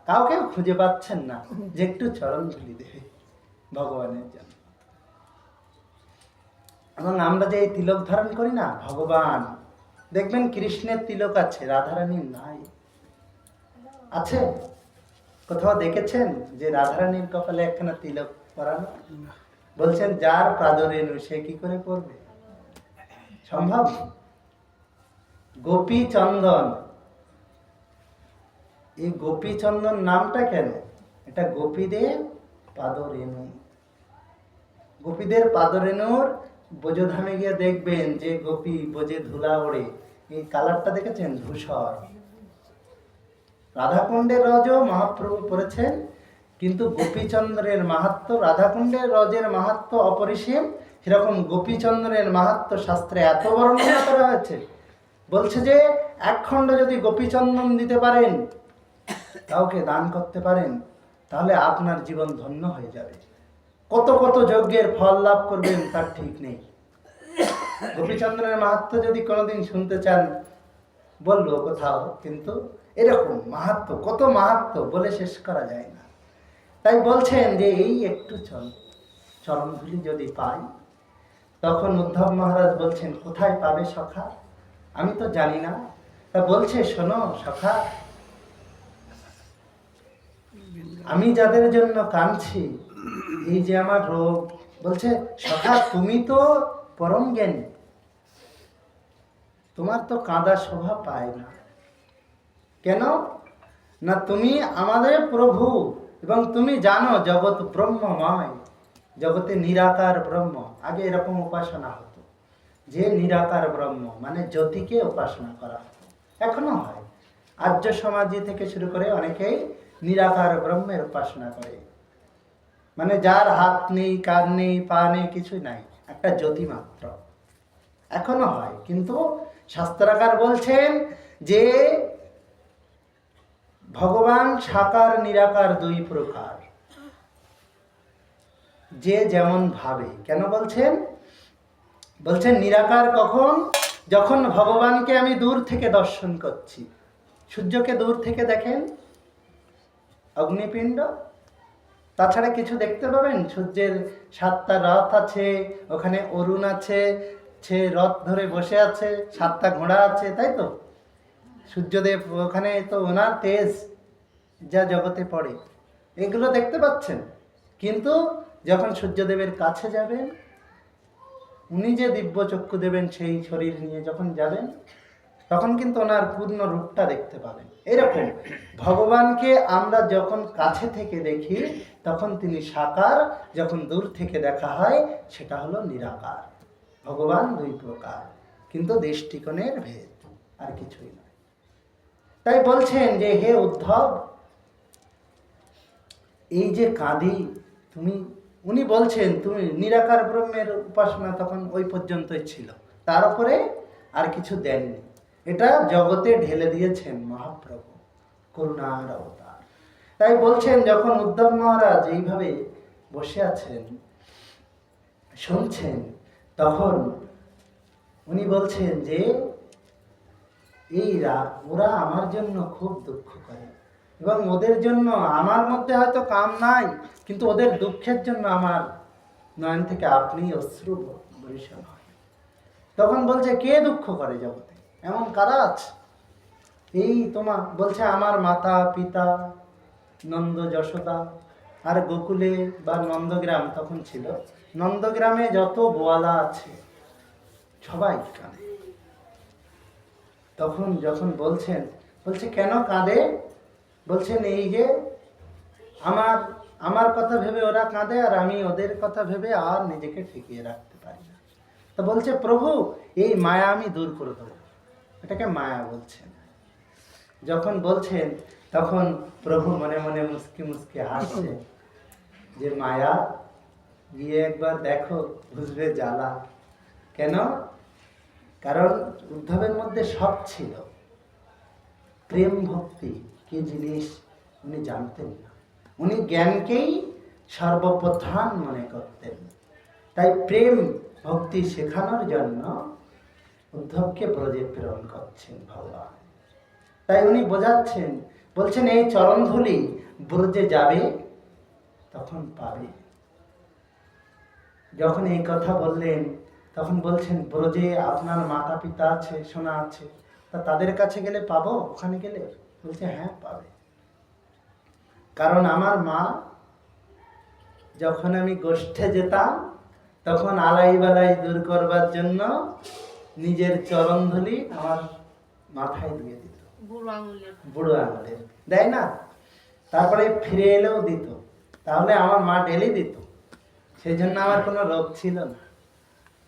কাউকে খুঁজে পাচ্ছেন না যে একটু চরণধূলি দেবে ভগবানের জন্য। এবং আমরা যে এই তিলক ধারণ করি না, ভগবান দেখবেন কৃষ্ণের তিলক আছে, রাধারানীর নাই। আছে? কোথাও দেখেছেন যে রাধারানীর কপালে একখানা তিলক পরানো? বলছেন যার পাদরেণু সে কি করে পড়বে? সম্ভব? গোপী চন্দন, এই গোপী চন্দন নামটা কেন? এটা গোপীদের পাদরেণু। গোপীদের পাদরেণুর বোজধামে গিয়ে দেখবেন যে গোপী বোজে ধুলা ওড়ে, এই কালারটা দেখেছেন? ধূসর। রাধাকুণ্ডের রজও মহাপ্রভু পড়েছেন, কিন্তু গোপীচন্দ্রের মাহাত্ম্য, রাধাকুণ্ডের রজের মাহাত্ম্য অপরিসীম, সেরকম গোপীচন্দ্রের মাহাত্ম্য শাস্ত্রে এত বর্ণনা করা হয়েছে। বলছে যে এক খণ্ড যদি গোপীচন্দন দিতে পারেন, কাউকে দান করতে পারেন, তাহলে আপনার জীবন ধন্য হয়ে যাবে। কত কত যজ্ঞের ফল লাভ করবেন তার ঠিক নেই। গোপীচন্দ্রের মাহাত্ম্য যদি কোনোদিন শুনতে চান বলবো কোথাও, কিন্তু এরকম মাহাত্ম্য, কত মাহাত্ম্য বলে শেষ করা যায় না। তাই বলছেন যে এই একটু চরণধূলি যদি পাই। তখন উদ্ধব মহারাজ বলছেন কোথায় পাবে সখা, আমি তো জানি না। তা বলছে শোনো সখা, আমি যাদের জন্য কাঁদছি, এই যে আমার রোগ, বলছে সখা তুমি তো পরম জ্ঞানী, তোমার তো কাঁদা শোভা পায় না। কেন? না তুমি আমাদের প্রভু, এবং তুমি জানো জগৎ ব্রহ্মময়, জগতে নিরাকার ব্রহ্ম। আগে এরকম উপাসনা হতো যে নিরাকার ব্রহ্ম মানে জ্যোতিকে উপাসনা করা হতো, এখনো হয়। আর্য সমাজি থেকে শুরু করে অনেকেই নিরাকার ব্রহ্মের উপাসনা করে, মানে যার হাত নেই, কান নেই, পা নেই, কিছুই নাই, একটা জ্যোতি মাত্র। এখনো হয়, কিন্তু শাস্ত্রাকার বলছেন যে ভগবান সাকার নিরাকার দুই প্রকার, যে যেমন ভাবে। কেন বলছেন? বলছেন নিরাকার কখন? যখন ভগবানকে আমি দূর থেকে দর্শন করছি। সূর্যকে দূর থেকে দেখেন, অগ্নিপিণ্ড, তাছাড়া কিছু দেখতে পাবেন? সূর্যের 7টা রথ আছে, ওখানে অরুণ আছে, সে রথ ধরে বসে আছে, 7টা ঘোড়া আছে, তাই তো? সূর্যদেব ওখানে, তো ওনার তেজ যা জগতে পড়ে, এগুলো দেখতে পাচ্ছেন। কিন্তু যখন সূর্যদেবের কাছে যাবেন, উনি যে দিব্য চক্ষু দেবেন সেই শরীর নিয়ে যখন যাবেন, তখন কিন্তু ওনার পূর্ণ রূপটা দেখতে পাবেন। এরকম ভগবানকে আমরা যখন কাছে থেকে দেখি তখন তিনি সাকার, যখন দূর থেকে দেখা হয় সেটা হলো নিরাকার। ভগবান দুই প্রকার, কিন্তু দৃষ্টিকোণের ভেদ, আর কিছুই নয়। তাই বলছেন যে হে উদ্ধব, এই যে কাঁদি তুমি, উনি বলছেন তুমি নিরাকার ব্রহ্মের উপাসনা তখন ওই পর্যন্তই ছিল, তার উপরে আর কিছু দেননি। এটা জগতে ঢেলে দিয়েছেন মহাপ্রভু, করুণার অবতার। তাই বলছেন যখন উদ্ধব মহারাজ এইভাবে বসে আছেন শুনছেন, তখন উনি বলছেন যে ওরা আমার জন্য খুব দুঃখ করে, এবং ওদের জন্য আমার মধ্যে হয়তো কাম নাই, কিন্তু ওদের দুঃখের জন্য আমার নয়ন থেকে আপনি অশ্রু বরিশাল হয়। তখন বলছে কে দুঃখ করে জগতে, এমন কারা আছে? এই তোমার বলছে আমার মাতা পিতা নন্দ যশোদা, আর গোকুলে বা নন্দগ্রাম তখন ছিল, নন্দগ্রামে যত গোয়ালা আছে সবাই কাঁদে। তখন যখন বলছেন, বলছে কেন কাঁদে? বলছেন এই যে আমার আমার কথা ভেবে ওরা কাঁদে, আর আমি ওদের কথা ভেবে আর নিজেকে ঠেকিয়ে রাখতে পারি না। তো বলছে প্রভু এই মায়া আমি দূর করে দেবো, এটাকে মায়া বলছেন। যখন বলছেন তখন প্রভু মনে মনে মুসকি মুসকি হাসছে যে মায়া, গিয়ে একবার দেখো, বুঝবে জ্বালা। কেন? কারণ উদ্ধবের মধ্যে সব ছিল, প্রেম ভক্তি কি জিনিস উনি জানতেন না, উনি জ্ঞানকেই সর্বপ্রধান মনে করতেন। তাই প্রেম ভক্তি শেখানোর জন্য উদ্ধবকে ব্রজে প্রেরণ করছেন ভগবান। তাই উনি বোঝাচ্ছেন, বলছেন এই চরণধূলি ব্রজে যাবে তখন পাবে। যখন এই কথা বললেন তখন বলছেন ব্রজে আপনার মাতা পিতা আছে, সোনা আছে, তা তাদের কাছে গেলে পাবো? ওখানে গেলে? বলছে হ্যাঁ পাবে। কারণ আমার মা, যখন আমি গোষ্ঠে যেতাম তখন আলাই বালাই দূর করবার জন্য নিজের চরণধূলি আমার মাথায় দিয়ে দিত, বুড়ো আঙুলের, দেয় না? তারপরে ফিরে এলেও দিত, তাহলে আমার মা ডেলি দিত, সেই জন্য আমার কোনো রোগ ছিল না।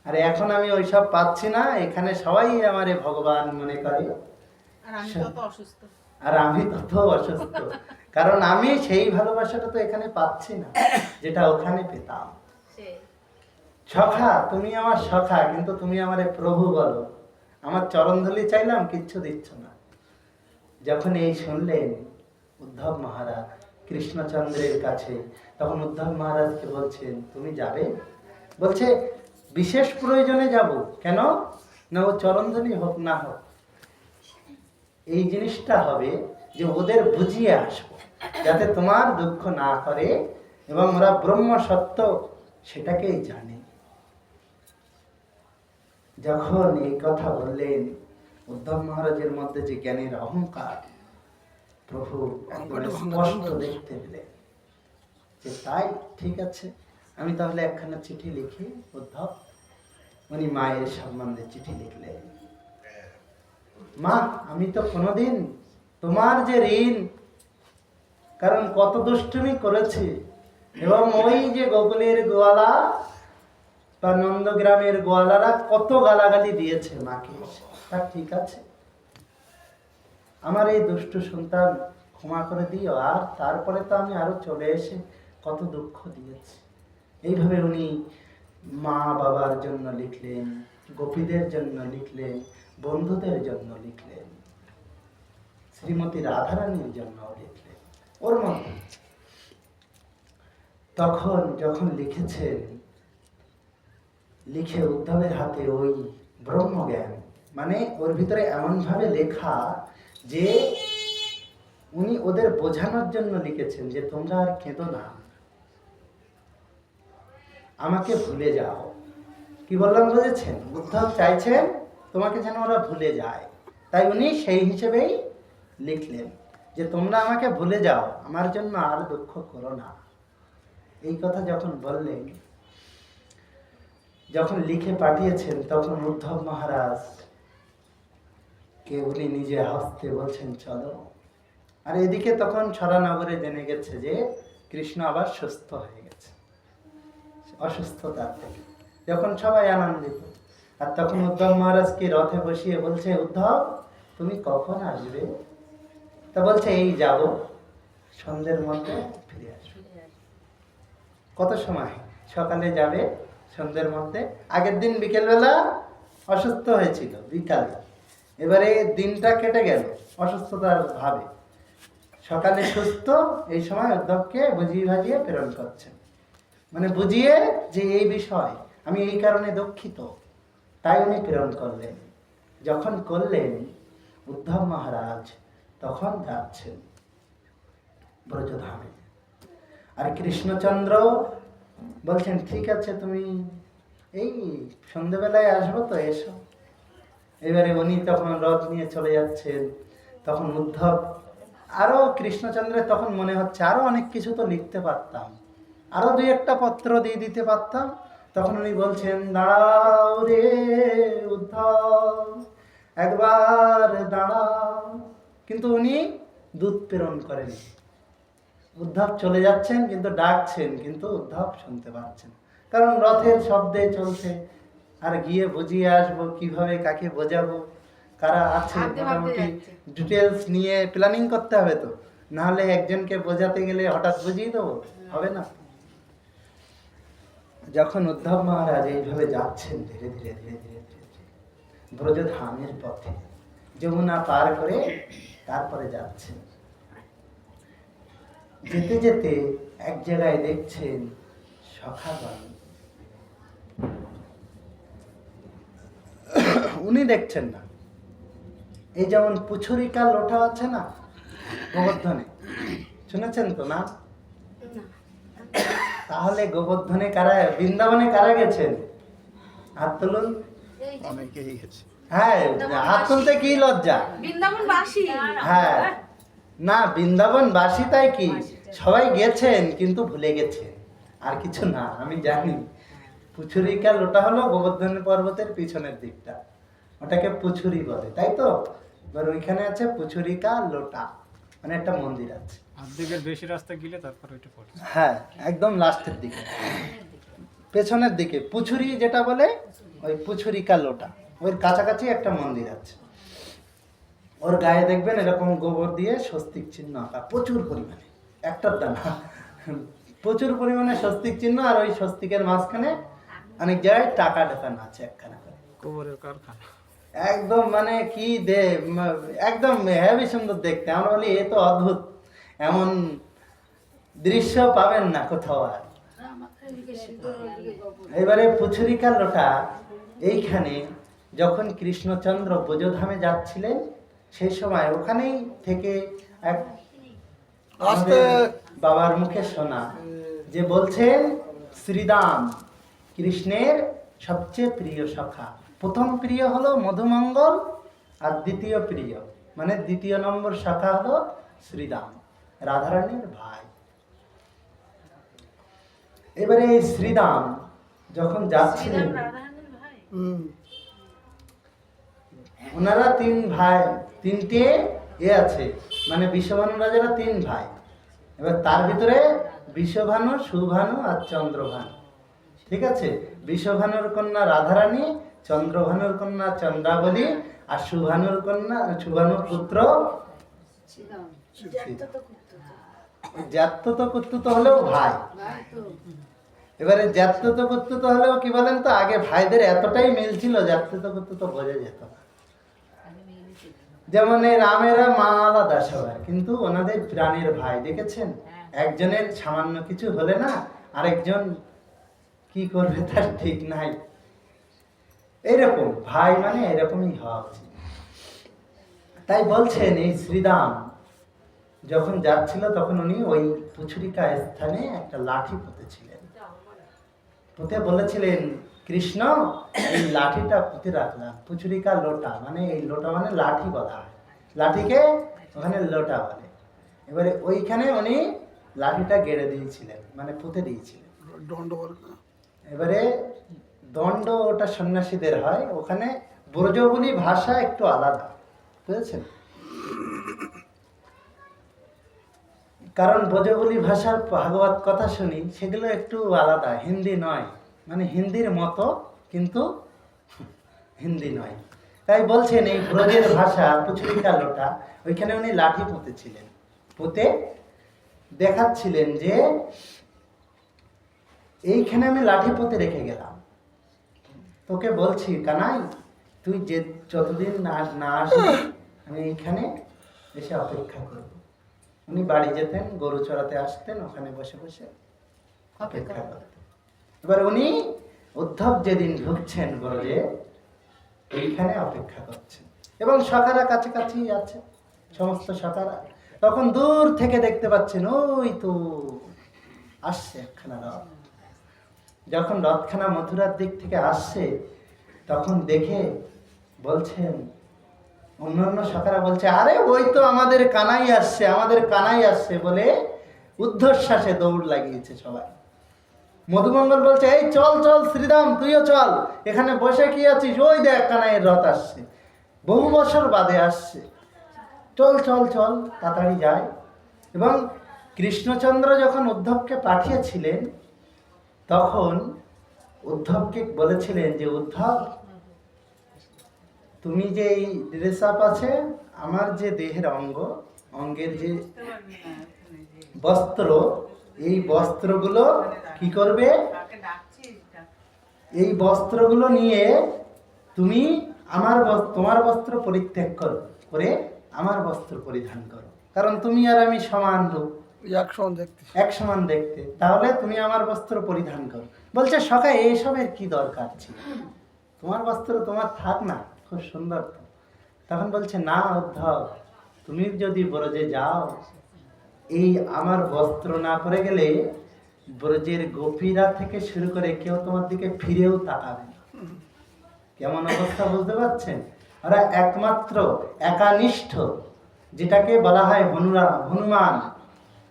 আর এখন আমি ওইসব পাচ্ছি না, এখানে সবাই আমারে ভগবান মনে করে, আর আমি তত অসুস্থ, কারণ আমি সেই ভালোবাসাটা তো এখানে পাচ্ছি না যেটা ওখানে পেতাম। সখা, তুমি আমার সখা, কিন্তু তুমি আমারে প্রভু বলো, আমার চরণধূলি চাইলাম, কিচ্ছু দিচ্ছ না। যখন এই শুনলেন উদ্ধব মহারাজ কৃষ্ণচন্দ্রের কাছে, তখন উদ্ধব মহারাজকে বলছেন তুমি যাবে? বলছে বিশেষ প্রয়োজনে যাব। কেন? না ও চরণধূলি হোক না হোক, এই জিনিসটা হবে যে ওদের বুঝিয়ে আসবো, যাতে তোমার দুঃখ না করে, এবং ওরা ব্রহ্ম সত্য সেটাকেই জানে। যখন এই কথা বললেন, উদ্ধব মহারাজের মধ্যে যে জ্ঞানের অহংকার প্রভু একবারে স্পষ্ট দেখতে পেলেন। যে তাই, ঠিক আছে, আমি তাহলে একখানা চিঠি লিখি। উদ্ধব, উনি মায়ের সম্বন্ধে চিঠি লিখলেন। মা, আমি তো কোনোদিন তোমার যে ঋণ কারণ কত দুষ্টুমি করেছে। এবং ওই যে গোকুলের গোয়ালা বা নন্দগ্রামের গোয়ালারা কত গালাগালি দিয়েছে মাকে, তা ঠিক আছে, আমার এই দুষ্টু সন্তান ক্ষমা করে দিও। আর তারপরে তো আমি আরো চলে এসে কত দুঃখ দিয়েছি। এইভাবে উনি মা বাবার জন্য লিখলেন, গোপীদের জন্য লিখলেন, বন্ধুদের জন্য লিখলেন, শ্রীমতী রাধারানীর জন্য লিখলেন। ওর মধ্যে তখন যখন লিখেছেন, লিখে উদ্ধবের হাতে ওই ব্রহ্মজ্ঞান, মানে ওর ভিতরে এমন ভাবে লেখা যে উনি ওদের বোঝানোর জন্য লিখেছেন যে তোমরা আর কেঁদো না, আমাকে ভুলে যাও। কি বললাম বুঝেছেন? উদ্ধব চাইছেন তোমাকে যেন ওরা ভুলে যায়, তাই উনি সেই হিসেবেই লিখলেন যে তোমরা আমাকে ভুলে যাও, আমার জন্য আর দুঃখ করো না। এই কথা যখন বললেন, যখন লিখে পাঠিয়েছেন, তখন উদ্ধব মহারাজ কে উনি নিজে হস্তে বলছেন চলো। আর এদিকে তখন ছড়ানগরে জেনে গেছে যে কৃষ্ণ আবার সুস্থ হয়ে গেছে অসুস্থতার থেকে, যখন সবাই আনন্দিত। আর তখন উদ্ধব মহারাজকে রথে বসিয়ে বলছে, উদ্ধব তুমি কখন আসবে? তা বলছে এই যাব, সন্ধ্যের মধ্যে ফিরে আসবে। কত সময়? সকালে যাবে, সন্ধ্যের মধ্যে। আগের দিন বিকেলবেলা অসুস্থ হয়েছিল বিকালে, এবারে দিনটা কেটে গেল অসুস্থতার ভাবে, সকালে সুস্থ। এই সময় উদ্ধবকে বুঝিয়ে ভাজিয়ে প্রেরণ করছেন, মানে বুঝিয়ে যে এই বিষয় আমি এই কারণে দুঃখিত, তাই উনি প্রেরণ করলেন। যখন করলেন উদ্ধব মহারাজ তখন যাচ্ছেন ব্রজধামে। আর কৃষ্ণচন্দ্র বলছেন ঠিক আছে, তুমি এই সন্ধ্যেবেলায় আসবো তো, এসো। এবারে উনি তখন রথ নিয়ে চলে যাচ্ছেন। তখন উদ্ধব আরো, কৃষ্ণচন্দ্রের তখন মনে হচ্ছে আরো অনেক কিছু তো লিখতে পারতাম, আরো দুই একটা পত্র দিয়ে দিতে পারতাম। তখন উনি বলছেন দাঁড়াও রে উদ্ধব, একবার দাঁড়াও। কিন্তু উনি দূত প্রেরণ করেন। উদ্ধব চলে যাচ্ছেন কিন্তু ডাকছেন, কিন্তু উদ্ধব শুনতে পাচ্ছেন, কারণ রথের শব্দে চলছে। আর গিয়ে বুঝিয়ে আসবো কিভাবে, কাকে বোঝাবো, কারা আছে, মোটামুটি ডিটেলস নিয়ে প্ল্যানিং করতে হবে তো, নাহলে একজনকে বোঝাতে গেলে হঠাৎ বুঝিয়ে দেবো, হবে না। যখন উদ্ধব মহারাজ এইভাবে যাচ্ছেন ধীরে ধীরে ধীরে ধীরে ধীরে ব্রজধামের পথে, যমুনা পার করে তারপরে যাচ্ছেন, যেতে যেতে এক জায়গায় দেখছেন সখাগণ। উনি দেখছেন না, এই যেমন পুছুরিকা লোটা আছে না গোবর্ধনে, শুনেছেন তো না? তাহলে গোবর্ধনে কারা, বৃন্দাবনে কারা গেছেন? হাত তুলুন। অনেকেই গেছে। হ্যাঁ, হাত তুলতে কি লজ্জা? বৃন্দাবনবাসী। হ্যাঁ, না বৃন্দাবনবাসী, তাই কি সবাই গেছেন কিন্তু ভুলে গেছেন, আর কিছু না। আমি জানি পুছুরিকা লোটা হলো গোবর্ধন পর্বতের পিছনের দিকটা, ওটাকে পুছুরি বলে, তাই তো? এবার ওইখানে আছে পুছুরিকা লোটা, মানে একটা মন্দির আছে। অর্ধেকের বেশি রাস্তা গেলে তারপর ওইটা পড়ছে। হ্যাঁ, একদম লাস্টের দিকে, পেছনের দিকে পুছুরি যেটা বলে, ওই পুছুরিকা লোটা, ওই কাছাকাছি একটা মন্দির আছে। ওর গায়ে দেখবেন এরকম গোবর দিয়ে স্বস্তিক চিহ্ন আঁকা প্রচুর পরিমাণে, একটার দানা প্রচুর পরিমাণে স্বস্তিক চিহ্ন। আর ওই স্বস্তিকের মাঝখানে অনেক জায়গায় টাকা ঢোকানো আছে একখানা করে, গোবরের কারখানা। একদম মানে কি দে, একদম হেবি সুন্দর দেখতে। আমরা বলি এ তো অদ্ভুত, এমন দৃশ্য পাবেন না কোথাও আর। এবারে পুছুরিকা লোটা এইখানে যখন কৃষ্ণচন্দ্র ব্রজধামে যাচ্ছিলেন, সেই সময় ওখানেই থেকে এক আমাদের বাবার মুখে শোনা যে বলছেন শ্রীদাম কৃষ্ণের সবচেয়ে প্রিয় সখা। প্রথম প্রিয় হলো মধুমঙ্গল, আর দ্বিতীয় প্রিয় মানে দ্বিতীয় নম্বর সখা হলো শ্রীদাম, রাধারানীর ভাই। এবারে এই শ্রীদাম যখন যাচ্ছিলেন, ওনারা তিন ভাই, তিনটে আছে, মানে বিষবাণু রাজারা তিন ভাই, এবার তার ভিতরে বিষভানু, সুভানু আর চন্দ্রভানু। ঠিক আছে, বিষভানুর কন্যা রাধারানী, চন্দ্রভানুর কন্যা চন্দ্রাবলী, আর সুভানুর পুত্র জাত্যত কুত্যুত হলেও ভাই। এবারে জাত্যত কুত্যুত হলেও কি বলেন তো, আগে ভাইদের এতটাই মিল ছিল জাত্যত কুত্যুত বোঝা যেত না। যেমন এই রামেরা মা আলাদা সবার, কিন্তু ওনাদের প্রাণের ভাই। দেখেছেন, একজনের সামান্য কিছু হলে না আরেকজন কি করবে তার ঠিক নাই। এইরকম ভাই মানে এরকমই হওয়া উচিত। তাই বলছেন এই শ্রীরাম যখন যাচ্ছিল তখন উনি ওই পুছুরিকা স্থানে একটা লাঠি পুঁতেছিলেন। পুঁতে বলেছিলেন, কৃষ্ণ এই লাঠিটা পুঁতে রাখলাম। পুছুরিকা লোটা, মানে এই লোটা মানে লাঠি বলা হয়, লাঠিকে ওখানে লোটা বলে। এবারে ওইখানে উনি লাঠিটা গেড়ে দিয়েছিলেন, মানে পুঁতে দিয়েছিলেন। এবারে দণ্ড ওটা সন্ন্যাসীদের হয়, ওখানে ব্রজবুলি ভাষা একটু আলাদা, বুঝেছেন? কারণ ব্রজবুলি ভাষার ভাগবত কথা শুনি, সেগুলো একটু আলাদা, হিন্দি নয়, মানে হিন্দির মতো কিন্তু হিন্দি নয়। তাই বলছেন এই ব্রজের ভাষা পুছুরিকা লোটা, ওইখানে উনি লাঠি পুঁতেছিলেন। পুঁতে দেখাচ্ছিলেন যে এইখানে আমি লাঠি পুঁতে রেখে গেলাম, তোকে বলছি কানাই, তুই যে যতদিন না আসবি আমি এইখানে এসে অপেক্ষা করব। উনি বাড়ি যেতেন, গরু চড়াতে আসতেন, ওখানে বসে বসে অপেক্ষা করতেন। এবার উনি উদ্ধব যেদিন ঢুকছেন ব্রজে, এইখানে অপেক্ষা করছেন, এবং সখারা কাছাকাছি আছে, সমস্ত সখারা। তখন দূর থেকে দেখতে পাচ্ছেন ওই তো আসছে একখানা রথ। যখন রথখানা মথুরার দিক থেকে আসছে তখন দেখে বলছেন, অন্যান্য সখারা বলছে, আরে ওই তো আমাদের কানাই আসছে, আমাদের কানাই আসছে বলে ঊর্ধ্বশ্বাসে দৌড় লাগিয়েছে সবাই। মধুমঙ্গল বলছে, এই চল চল শ্রীরাম, তুইও চল, এখানে বসে কি আছিস, ওই দেখ কানাইয়ের রথ আসছে, বহু বছর বাদে আসছে, চল চল চল তাড়াতাড়ি যায়। এবং কৃষ্ণচন্দ্র যখন উদ্ধবকে পাঠিয়েছিলেন তখন উদ্ধবকে বলেছিলেন যে, উদ্ধব তুমি যে এই ড্রেস আপ আছে, আমার যে দেহের অঙ্গের যে বস্ত্র, এই বস্ত্রগুলো কি করবে, এই বস্ত্রগুলো নিয়ে তুমি তোমার বস্ত্র পরিত্যাগ করে আমার বস্ত্র পরিধান করো, কারণ তুমি আর আমি সমান রূপ, এক সমান দেখতে, তাহলে তুমি আমার বস্ত্র পরিধান করো। বলছে, সকালে এইসবের কি দরকার ছিল, তোমার বস্ত্র তোমার থাক না, খুব সুন্দর তো। তখন বলছে, না উদ্ধব, তুমি যদি ব্রজে যাও, এই আমার বস্ত্র না পরে গেলে ব্রজের গোপীরা থেকে শুরু করে কেউ তোমার দিকে ফিরেও তাকাবে না। কেমন অবস্থা বুঝতে পারছেন? ওরা একমাত্র একানিষ্ঠ, যেটাকে বলা হয় হনুমান,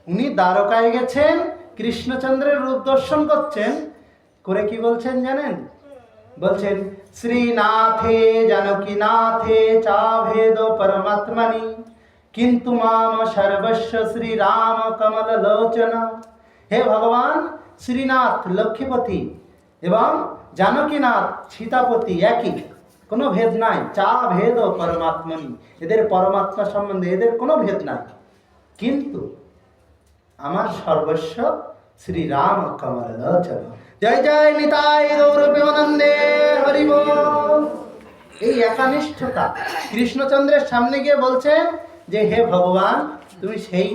উনি দ্বারকায় গেছেন, কৃষ্ণচন্দ্রের রূপ দর্শন করছেন, করে কি বলছেন জানেন? বলছেন, শ্রীনাথে জানকীনাথে চাভেদ পরমাত্মনি কিন্তু মাম সর্বস্ব শ্রীরাম কমল লোচনা। হে ভগবান, শ্রীনাথ লক্ষ্মীপতি এবং জানকীনাথ সীতাপতি একই, কোনো ভেদ নাই। চা ভেদ ও পরমাত্মনি, এদের পরমাত্মা সম্বন্ধে এদের কোনো ভেদ নাই, কিন্তু আমার সর্বস্ব শ্রীরাম কমল লোচনা। জয় জয় নিতাই গৌর প্রেমানন্দে হরি বল। এই একানিষ্ঠতা কৃষ্ণচন্দ্রের সামনে গিয়ে বলছেন যে, হে ভগবান, তুমি সেই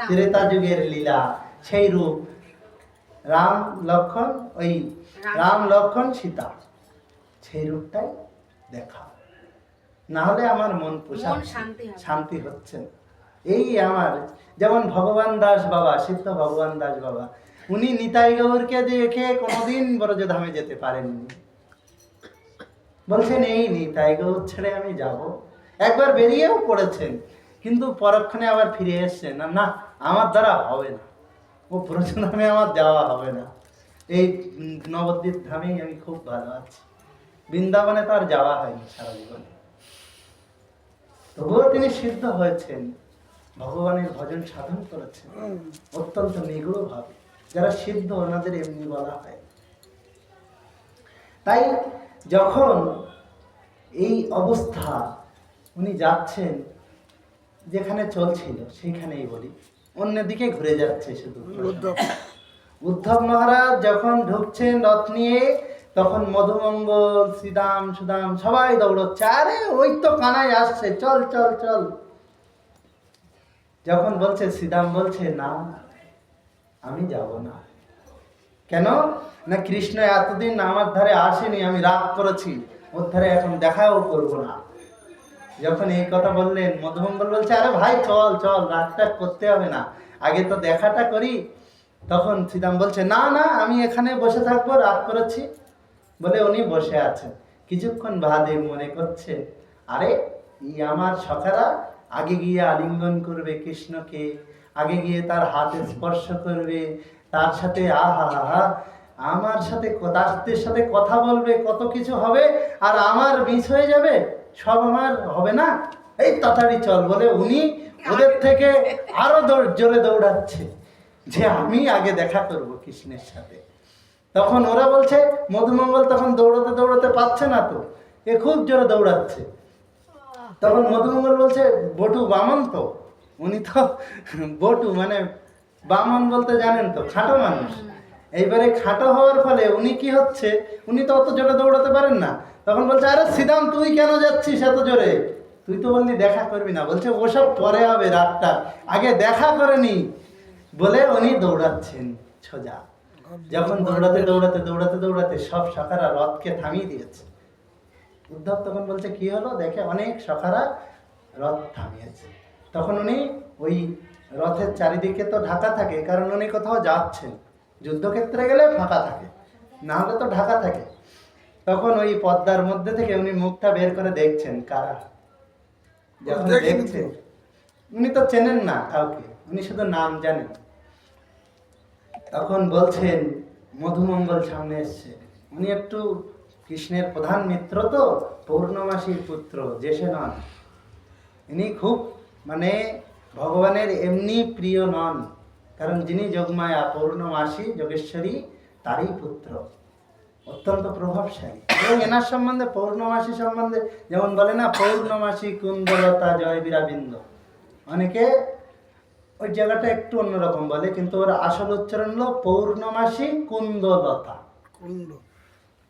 ত্রেতা যুগের লীলা, সেই রূপ, রাম লক্ষণ সীতা, সেই রূপটাই দেখা, না হলে আমার মন শান্তি হচ্ছে না। এই আমার, যেমন ভগবান দাস বাবা, সিদ্ধ ভগবান দাস বাবা, উনি নিতাই গৌরকে দেখে কোনোদিন ব্রজধামে যেতে পারেননি। বলছেন, এই নিতাই গৌর ছেড়ে আমি যাব। একবার বেরিয়েও পড়েছেন, কিন্তু পরক্ষণে আবার ফিরে এসছেন, না আমার দ্বারা হবে না, ও ব্রজধামে আমার যাওয়া হবে না, এই নবদ্বীপ ধামেই আমি খুব ভালো আছি। বৃন্দাবনে তো আর যাওয়া হয়নি সারা জীবনে, তবুও তিনি সিদ্ধ হয়েছেন। ভগবানের ভজন সাধন করেছেন অত্যন্ত নিগুড় ভাবে, যারা সিদ্ধ ওনাদের এমনি বলা হয়। তাই যখন এই অবস্থা উনি যাচ্ছেন, যেখানে চলছিল সেইখানেই বলি, অন্যদিকে ঘুরে যাচ্ছে শুধু। উদ্ধব মহারাজ যখন ঢুকছেন রথ নিয়ে, তখন মধুমঙ্গল, শ্রীদাম, সুদাম সবাই দৌড়চ্ছে, আরে ওই তো কানাই আসছে, চল চল চল। যখন বলছে, শ্রীদাম বলছে, না আমি যাব না। কেন না, কৃষ্ণ এতদিন আমার ধারে আসেনি, আমি রাগ করেছি, ওর ধারে এখন দেখাও করব না। যখন এই কথা বললেন, মধুমঙ্গল বলছে, আরে ভাই চল চল, রাগটা করতে হবে না, আগে তো দেখাটা করি। তখন শ্রীদাম বলছে, না না আমি এখানে বসে থাকবো, রাগ করেছি বলে উনি বসে আছেন। কিছুক্ষণ বাদে মনে করছে, আরে এই আমার সখারা আগে গিয়ে আলিঙ্গন করবে কৃষ্ণকে, আগে গিয়ে তার হাতে স্পর্শ করবে, তার সাথে আহা হা আমার সাথে দাসদের সাথে কথা বলবে, কত কিছু হবে, আর আমার মিস হয়ে যাবে, সব আমার হবে না, এই তাড়াতাড়ি চল বলে উনি ওদের থেকে আরো জোরে দৌড়াচ্ছে যে আমি আগে দেখা করব কৃষ্ণের সাথে। তখন ওরা বলছে, মধুমঙ্গল তখন দৌড়াতে দৌড়াতে পাচ্ছে না, তো এ খুব জোরে দৌড়াচ্ছে। তখন মধুমঙ্গল বলছে, বটু বামন তো, উনি তো বটু মানে বামন বলতে জানেন তো, খাটো মানুষ। এইবারে খাটো হওয়ার ফলে উনি কি হচ্ছে, উনি তো অত জোরে দৌড়াতে পারেন না। তখন বলছে, আরে শ্রীদাম তুই কেন যাচ্ছিস এত জোরে, তুই তো বললি দেখা করবি না। বলছে, ওসব পরে হবে, রাতটা আগে দেখা করে নি বলে উনি দৌড়াচ্ছেন সোজা। যখন দৌড়াতে দৌড়াতে দৌড়াতে দৌড়াতে সব সখারা রথকে থামিয়ে দিয়েছে। উদ্ধব তখন বলছে, কি হলো, দেখে অনেক সখারা রথ থামিয়েছে। তখন উনি ওই রথের চারিদিকে তো ঢাকা থাকে, কারণ উনি কোথাও যাচ্ছেন, যুদ্ধক্ষেত্রে গেলে ফাঁকা থাকে, না হলে তো ঢাকা থাকে। তখন ওই পর্দার মধ্যে থেকে উনি মুখটা বের করে দেখছেন কারা। যখন দেখছেন, উনি তো চেনেন না কাউকে, উনি শুধু নাম জানেন। তখন বলছেন, মধুমঙ্গল সামনে এসছে, উনি একটু কৃষ্ণের প্রধান মিত্র তো, পৌর্ণমাসীর পুত্র, জেসে নন, ইনি খুব মানে ভগবানের এমনি প্রিয় নন, কারণ যিনি যোগমায়া পৌর্ণমাসী যোগেশ্বরী তারই পুত্র, অত্যন্ত প্রভাবশালী। এবং এনার সম্বন্ধে, পৌর্ণমাসী সম্বন্ধে যেমন বলে না, পৌর্ণমাসী কুন্দলতা জয় বীরাবিন্দ, অনেকে ওই জায়গাটা একটু অন্যরকম বলে, কিন্তু ওর আসল উচ্চারণ হলো পৌর্ণমাসী কুন্দলতা।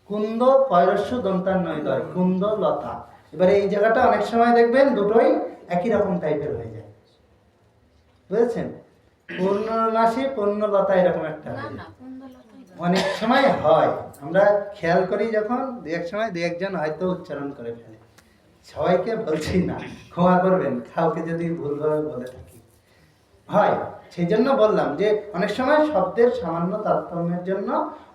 কুন্দ পয়রস্যু দন্তার নয়, কুন্দলতা। এবারে এই জায়গাটা অনেক সময় দেখবেন দুটোই একই রকম টাইপের হয়ে যায়, বুঝেছেন? পূর্ণমাসী পূর্ণলতা এরকম একটা অনেক সময় হয়, আমরা খেয়াল করি যখন, দু এক সময় দু একজন হয়তো উচ্চারণ করে ফেলে। সবাইকে বলছি না, ক্ষমা করবেন কাউকে যদি ভুলভাবে বলে থাকি, হয়। সেই জন্য বললাম যে অনেক সময় শব্দের সামান্য তারতম্যের জন্য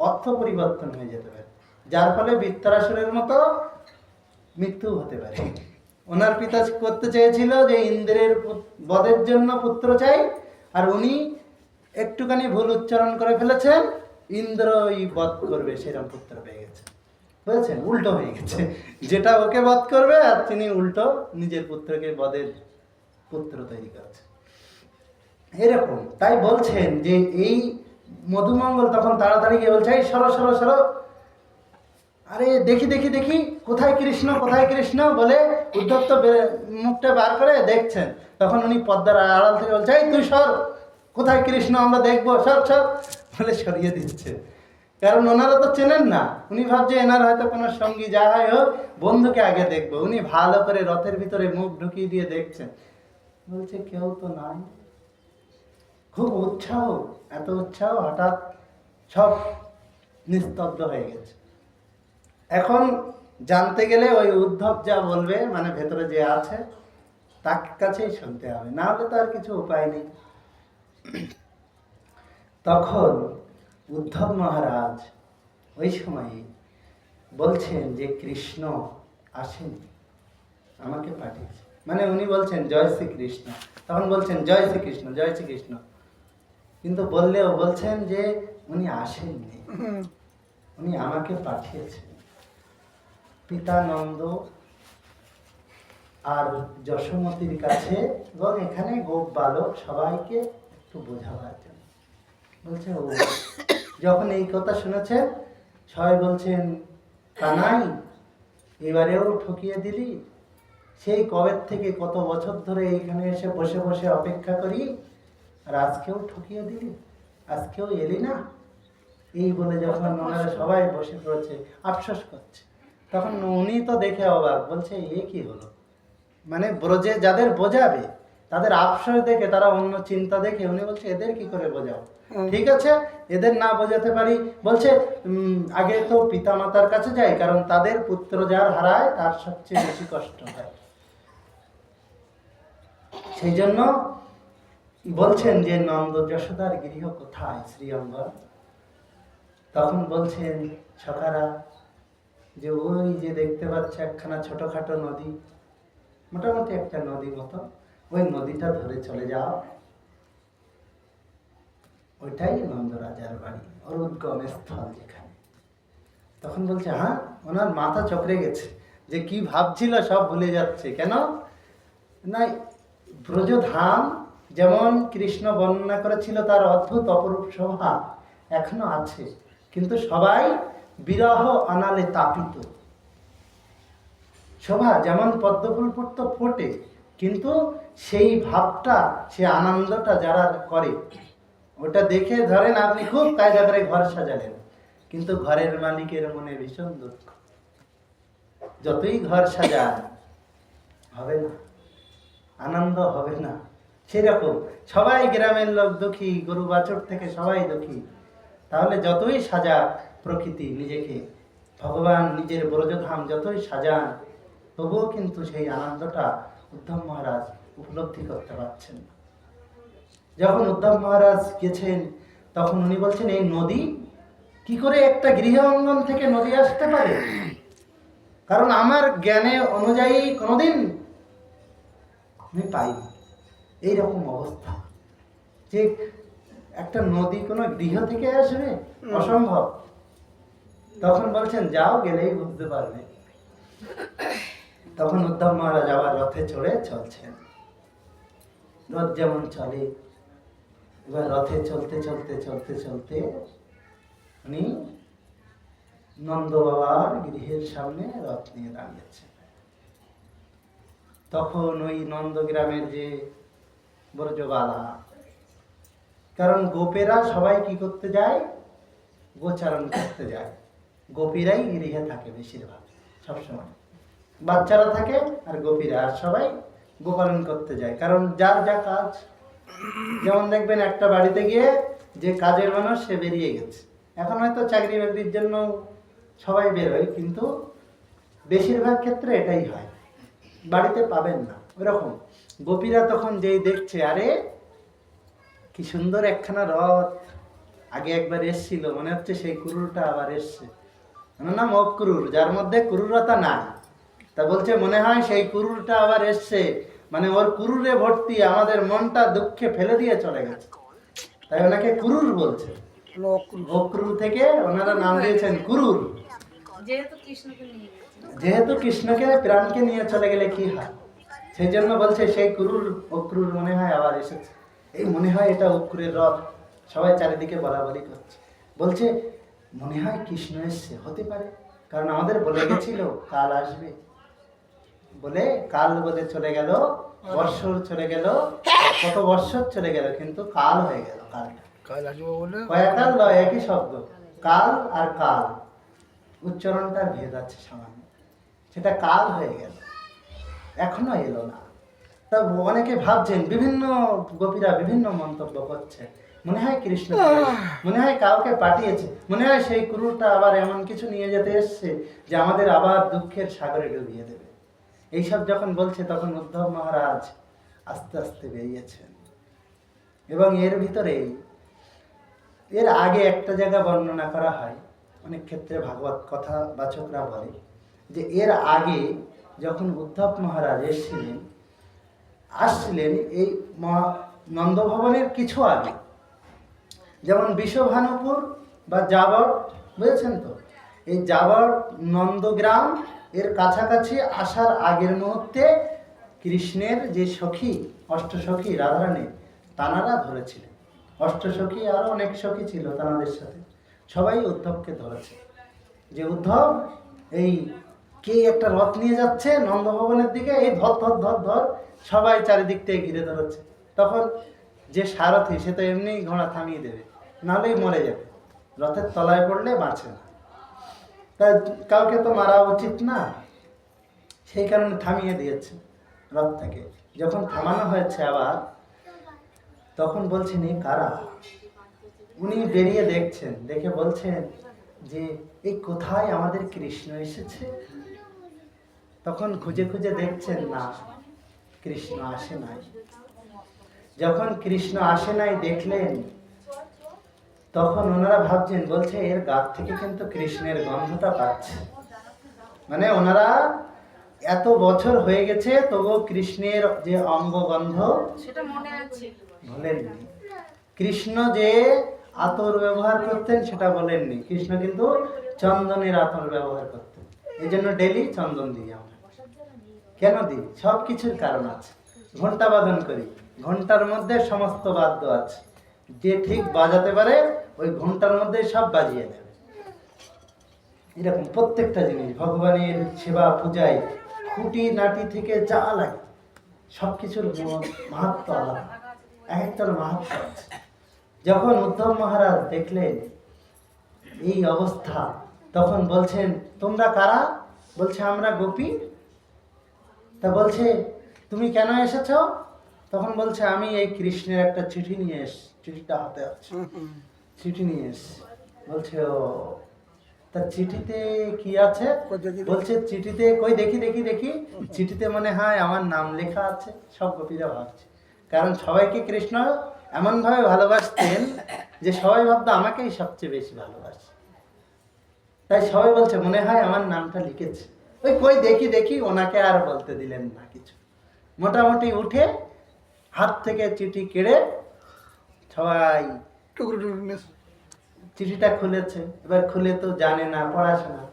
অর্থ পরিবর্তন হয়ে যেতে পারে, যার ফলে বৃত্তাসুরের মতো মৃত্যু হতে পারে। ওনার পিতা করতে চেয়েছিল যে ইন্দ্রের বধের জন্য পুত্র চাই, আর উনি একটুখানি ভুল উচ্চারণ করে ফেলেছেন, ইন্দ্রই বধ করবে সেরকম পুত্র পেয়ে গেছে, বুঝেছেন? উল্টো হয়ে গেছে, যেটা ওকে বধ করবে আর তিনি উল্টো নিজের পুত্রকে বধের পুত্র তৈরি করেছে, এরকম। তাই বলছেন যে এই মধুমঙ্গল তখন তাড়াতাড়ি গিয়ে বলছে, এই সরো সরো সরো, আরে দেখি দেখি দেখি কোথায় কৃষ্ণ, কোথায় কৃষ্ণ বলে উদ্ধব তো মুখটা বার করে দেখছেন। তখন উনি পদ্মার আড়াল থেকে বলছে, এই তুই সর, কোথায় কৃষ্ণ আমরা দেখবো, সব সব বলে সরিয়ে দিচ্ছে। কারণ ওনারা তো চেনেন না, উনি ভাবছে এনার হয়তো কোনো সঙ্গী, যা হয় হোক বন্ধুকে আগে দেখবো। উনি ভালো করে রথের ভিতরে মুখ ঢুকিয়ে দিয়ে দেখছেন, বলছে কেউ তো নাই। খুব উৎসাহ, এত উৎসাহ, হঠাৎ সব নিস্তব্ধ হয়ে গেছে। এখন জানতে গেলে ওই উদ্ধব যা বলবে, মানে ভেতরে যে আছে তার কাছেই শুনতে হবে, না হলে তো আর কিছু উপায় নেই। তখন উদ্ধব মহারাজ ওই সময় বলছেন যে কৃষ্ণ আসেনি, আমাকে পাঠিয়েছে, মানে উনি বলছেন জয় শ্রীকৃষ্ণ, তখন বলছেন জয় শ্রীকৃষ্ণ, জয় শ্রীকৃষ্ণ, কিন্তু বললেও বলছেন যে উনি আসেননি, উনি আমাকে পাঠিয়েছেন। পিতা নন্দ আর যশোমতির কাছে এবং এখানে গোপ বালক সবাইকে একটু বোঝাবার জন্য বলছে, ও যখন এই কথা শুনেছেন সবাই বলছেন, কানাই এবারেও ঠকিয়ে দিলি, সেই কবের থেকে কত বছর ধরে এইখানে এসে বসে বসে অপেক্ষা করি, আর আজকেও ঠকিয়ে দিলি, আজকেও এলি না। এই বলে যখন ওনারা সবাই বসে পড়েছে আফসোস করছে, তখন উনি তো দেখে অবাক, বলছে এ কি হলো, মানে ব্রজে যাদের বোঝাবে তাদের আফসোস দেখে, তারা অন্য চিন্তা দেখে উনি বলছে এদের কি করে বোঝাও, ঠিক আছে এদের না বোঝাতে পারি, বলছে আগে তো পিতা মাতার কাছে যাই, কারণ তাদের পুত্র যার হারায় তার সবচেয়ে বেশি কষ্ট হয়। সেই জন্য বলছেন যে নন্দ যশোদার গৃহ কোথায় শ্রীঅঙ্গন। তখন বলছেন সখারা যে ওই যে দেখতে পাচ্ছে একখানা ছোটখাটো নদী, মোটামুটি একটা নদী মতো, ওই নদীটা ধরে চলে যাও, ওইটাই নন্দরাজার বাড়ি, ওর উদ্গম স্থল যেখানে। তখন বলছে হ্যাঁ, ওনার মাথা চকরে গেছে, যে কি ভাবছিল সব ভুলে যাচ্ছে। কেন না, ব্রজধাম যেমন কৃষ্ণ বর্ণনা করেছিল তার অদ্ভুত অপরূপ শোভা এখনো আছে, কিন্তু সবাই বিরহ অনালে তাপিত। শোভা যেমন পদ্মফুল তো ফোটে, কিন্তু সেই ভাবটা, সেই আনন্দটা যারা করে, ওটা দেখে ধরেন আপনি খুব কায়দা করে ঘর সাজালেন, কিন্তু ঘরের মালিকের মনে ভীষণ দুঃখ, যতই ঘর সাজান হবে না, আনন্দ হবে না। সেরকম সবাই গ্রামের লোক দুঃখী, গরু বাছুর থেকে সবাই দুঃখী, তাহলে যতই সাজা প্রকৃতি নিজেকে, ভগবান নিজের ব্রজধাম যতই সাজান, তবুও কিন্তু সেই আনন্দটা উদ্ধব মহারাজ উপলব্ধি করতে পারছেন না। যখন উদ্ধব মহারাজ গেছেন তখন উনি বলছেন এই নদী কি করে একটা গৃহ অঙ্গন থেকে নদী আসতে পারে, কারণ আমার জ্ঞানে অনুযায়ী কোনোদিন আমি পাইনি এইরকম অবস্থা, যে একটা নদী কোনো গৃহ থেকে আসবে, অসম্ভব। তখন বলছেন যাও, গেলেই বুঝতে পারবে। তখন উদ্ধব মহারাজ আবার রথে চড়ে চলছেন, রথ যেমন চলে, এবার রথে চলতে চলতে চলতে চলতে উনি নন্দ বাবার গৃহের সামনে রথ নিয়ে দাঁড়িয়েছে। তখন ওই নন্দগ্রামের যে ব্রজবালা, কারণ গোপেরা সবাই কি করতে যায়, গোচারণ করতে যায়, গোপীরাই গৃহে থাকে বেশিরভাগ, সবসময় বাচ্চারা থাকে আর গোপীরা, আর সবাই গোপালন করতে যায়, কারণ যার যা কাজ। যেমন দেখবেন একটা বাড়িতে গিয়ে যে কাজের মানুষ সে বেরিয়ে গেছে, এখন হয়তো চাকরি বাকরির জন্য সবাই বেরোয়, কিন্তু বেশিরভাগ ক্ষেত্রে এটাই হয়, বাড়িতে পাবেন না। ওরকম গোপীরা তখন যেই দেখছে, আরে কি সুন্দর একখানা রথ, আগে একবার এসছিল, মনে হচ্ছে সেই কুরুরটা আবার এসছে, ওনার নাম অক্রুর, যার মধ্যে ক্রূরতা নাই, তা বলছে মনে হয় সেই কুরুরটা আবার এসছে, মানে ওর কুরুরে ভর্তি, আমাদের মনটা দুঃখে ফেলে দিয়ে চলে গেছে, তাই ওনাকে কুরুর বলছে। অক্রুর থেকে ওনারা নাম দিয়েছেন কুরুর, যেহেতু কৃষ্ণকে প্রাণকে নিয়ে চলে গেলে কি হয়, সেই জন্য বলছে সেই কুরুর অক্রুর মনে হয় আবার এসেছে, এই মনে হয় এটা অক্রুরের রথ। সবাই চারিদিকে বলাবলি করছে, বলছে মনে হয় কৃষ্ণ এসছে, হতে পারে, কারণ আমাদের বলে গেছিল কাল আসবে, বলে কাল বলে চলে গেল, বৎসর চলে গেল, কত বৎসর চলে গেল, কিন্তু কাল হয়ে গেল। কালটা কাল আসবো বলে কয়াকাল নয়, একই শব্দ, কাল আর কাল উচ্চারণটার ভেদ আছে সামান্য, সেটা কাল হয়ে গেল, এখনো এলো না। তা অনেকে ভাবছেন, বিভিন্ন গোপীরা বিভিন্ন মন্তব্য করছে, মনে হয় কৃষ্ণ, মনে হয় কাউকে পাঠিয়েছে, মনে হয় সেই ক্রূরটা আবার এমন কিছু নিয়ে যেতে এসছে যে আমাদের আবার দুঃখের সাগরে ডুবিয়ে দেবে। এইসব যখন বলছে তখন উদ্ধব মহারাজ আস্তে আস্তে বেরিয়েছেন, এবং এর ভিতরে এর আগে একটা জায়গা বর্ণনা করা হয়, অনেক ক্ষেত্রে ভাগবত কথা বাচকরা বলে যে এর আগে যখন উদ্ধব মহারাজ আসছিলেন এই নন্দভবনের কিছু আগে, যেমন বিশ্বভানুপুর বা জাবর, বুঝেছেন তো, এই জাবর নন্দগ্রাম এর কাছাকাছি আসার আগের মুহূর্তে কৃষ্ণের যে সখী, অষ্টসখী রাধারানী, তানারা ধরেছিলেন। অষ্টসখী আরও অনেক সখী ছিল তানাদের সাথে, সবাই উদ্ধবকে ধরেছে যে উদ্ধব এই কে একটা রথ নিয়ে যাচ্ছে নন্দভবনের দিকে, এই ধর ধর ধর ধর, সবাই চারিদিক থেকে ঘিরে ধরেছে। তখন যে সারথি সে তো এমনি ঘোড়া থামিয়ে দেবে, নাহলেই মরে যাবে, রথের তলায় পড়লে বাঁচে না, তাই কাউকে তো মারা উচিত না, সেই কারণে থামিয়ে দিয়েছে রথ থেকে। যখন থামানো হয়েছে আবার, তখন বলছেন এই কারা? উনি বেরিয়ে দেখছেন, দেখে বলছেন যে এই কোথায় আমাদের কৃষ্ণ এসেছে। তখন খুঁজে খুঁজে দেখছেন, না, কৃষ্ণ আসে নাই। যখন কৃষ্ণ আসে নাই দেখলেন, তখন ওনারা ভাবছেন, বলছে এর গা থেকে কিন্তু কৃষ্ণের গন্ধটা পাচ্ছে। মানে ওনারা এত বছর হয়ে গেছে তবু কৃষ্ণের যে অঙ্গ গন্ধ সেটা মনে আছে। বলেননি। কৃষ্ণ যে আতর ব্যবহার করতেন সেটা বলেননি। কৃষ্ণ কিন্তু চন্দনের আতর ব্যবহার করতেন, এই জন্য ডেলি চন্দন দিই আমরা। কেন দিই? সব কিছুর কারণ আছে। ঘন্টা বাদন করি, ঘন্টার মধ্যে সমস্ত বাদ্য আছে, যে ঠিক বাজাতে পারে ওই ঘন্টার মধ্যে সব বাজিয়ে দেবে। এরকম প্রত্যেকটা জিনিস ভগবানের সেবা পূজায় খুঁটি নাটি থেকে যা লাগে সব কিছুর মাহাত্ম আলাদা, এক একটার মাহাত্ম আছে। যখন উদ্ধব মহারাজ দেখলেন এই অবস্থা, তখন বলছেন তোমরা কারা? বলছে আমরা গোপী। তা বলছে তুমি কেন এসেছো? তখন বলছে আমি এই কৃষ্ণের একটা চিঠি নিয়ে এসেছি, চিঠিটা হাতে আছে, চিঠি নিয়ে এসেছি। বলছে ও, তা চিঠিতে কি আছে? বলছে চিঠিতে কই দেখি দেখি দেখি, চিঠিতে মনে হয় আমার নাম লেখা আছে। সব গোপীরা ভাবছে, কারণ সবাইকে কৃষ্ণ এমন ভাবে ভালোবাসতেন যে সবাই ভাবতো আমাকেই সবচেয়ে বেশি ভালোবাসে। তাই সবাই বলছে মনে হয় আমার নামটা লিখেছে। ওই কই দেখি দেখি, ওনাকে আর বলতে দিলেন না কিছু। মোটামুটি উঠে হাত থেকে চিঠি কেড়ে সবাই চিঠিটা খুলেছে। এবার খুলে তো জানে না পড়াশোনা,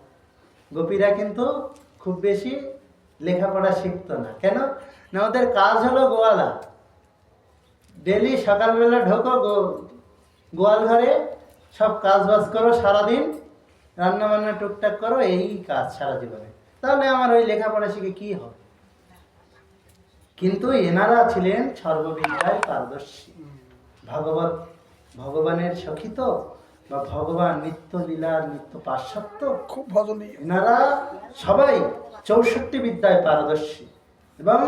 গোপীরা কিন্তু খুব বেশি লেখাপড়া শিখতো না। কেন না? ওদের কাজ হলো গোয়ালা। ডেলি সকালবেলা ঢোকো গোয়াল ঘরে, সব কাজ বাজ করো সারাদিন, রান্না বান্না টুকটাক করো, এই কাজ সারা জীবনে। তাহলে আমার ওই লেখাপড়া শিখে কি হবে? কিন্তু এনারা ছিলেন সর্ববিদ্যায় পারদর্শী, ভগবানের সখী তো, বা ভগবান নিত্য লীলার নিত্য পাশ্চাত্য, খুব ভজনীয়। এনারা সবাই 64 বিদ্যায় পারদর্শী, এবং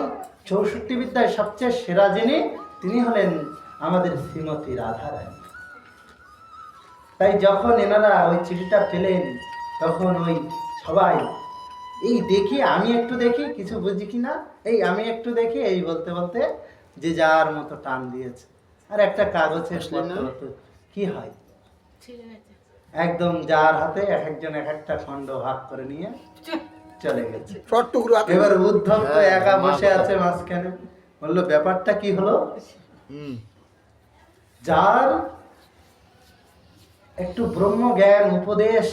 64 বিদ্যায় সবচেয়ে সেরা যিনি, তিনি হলেন আমাদের শ্রীমতী রাধারানী। তাই যখন এনারা ওই চিঠিটা পেলেন, তখন ওই সবাই এই দেখি, আমি একটু দেখি, কিছু বুঝি কিনা, এই আমি একটু দেখি, এই বলতে বলতে যে যার মতো টান দিয়েছে। আর একটা কাগজের পত্র কি হয়, একদম যার হাতে এক একজন এক একটা খণ্ড ভাগ করে নিয়ে চলে গেছে। এবার উদ্ধব তো একা বসে আছে মাঝখানে, বললো ব্যাপারটা কি হলো? যার একটু ব্রহ্ম জ্ঞান উপদেশ,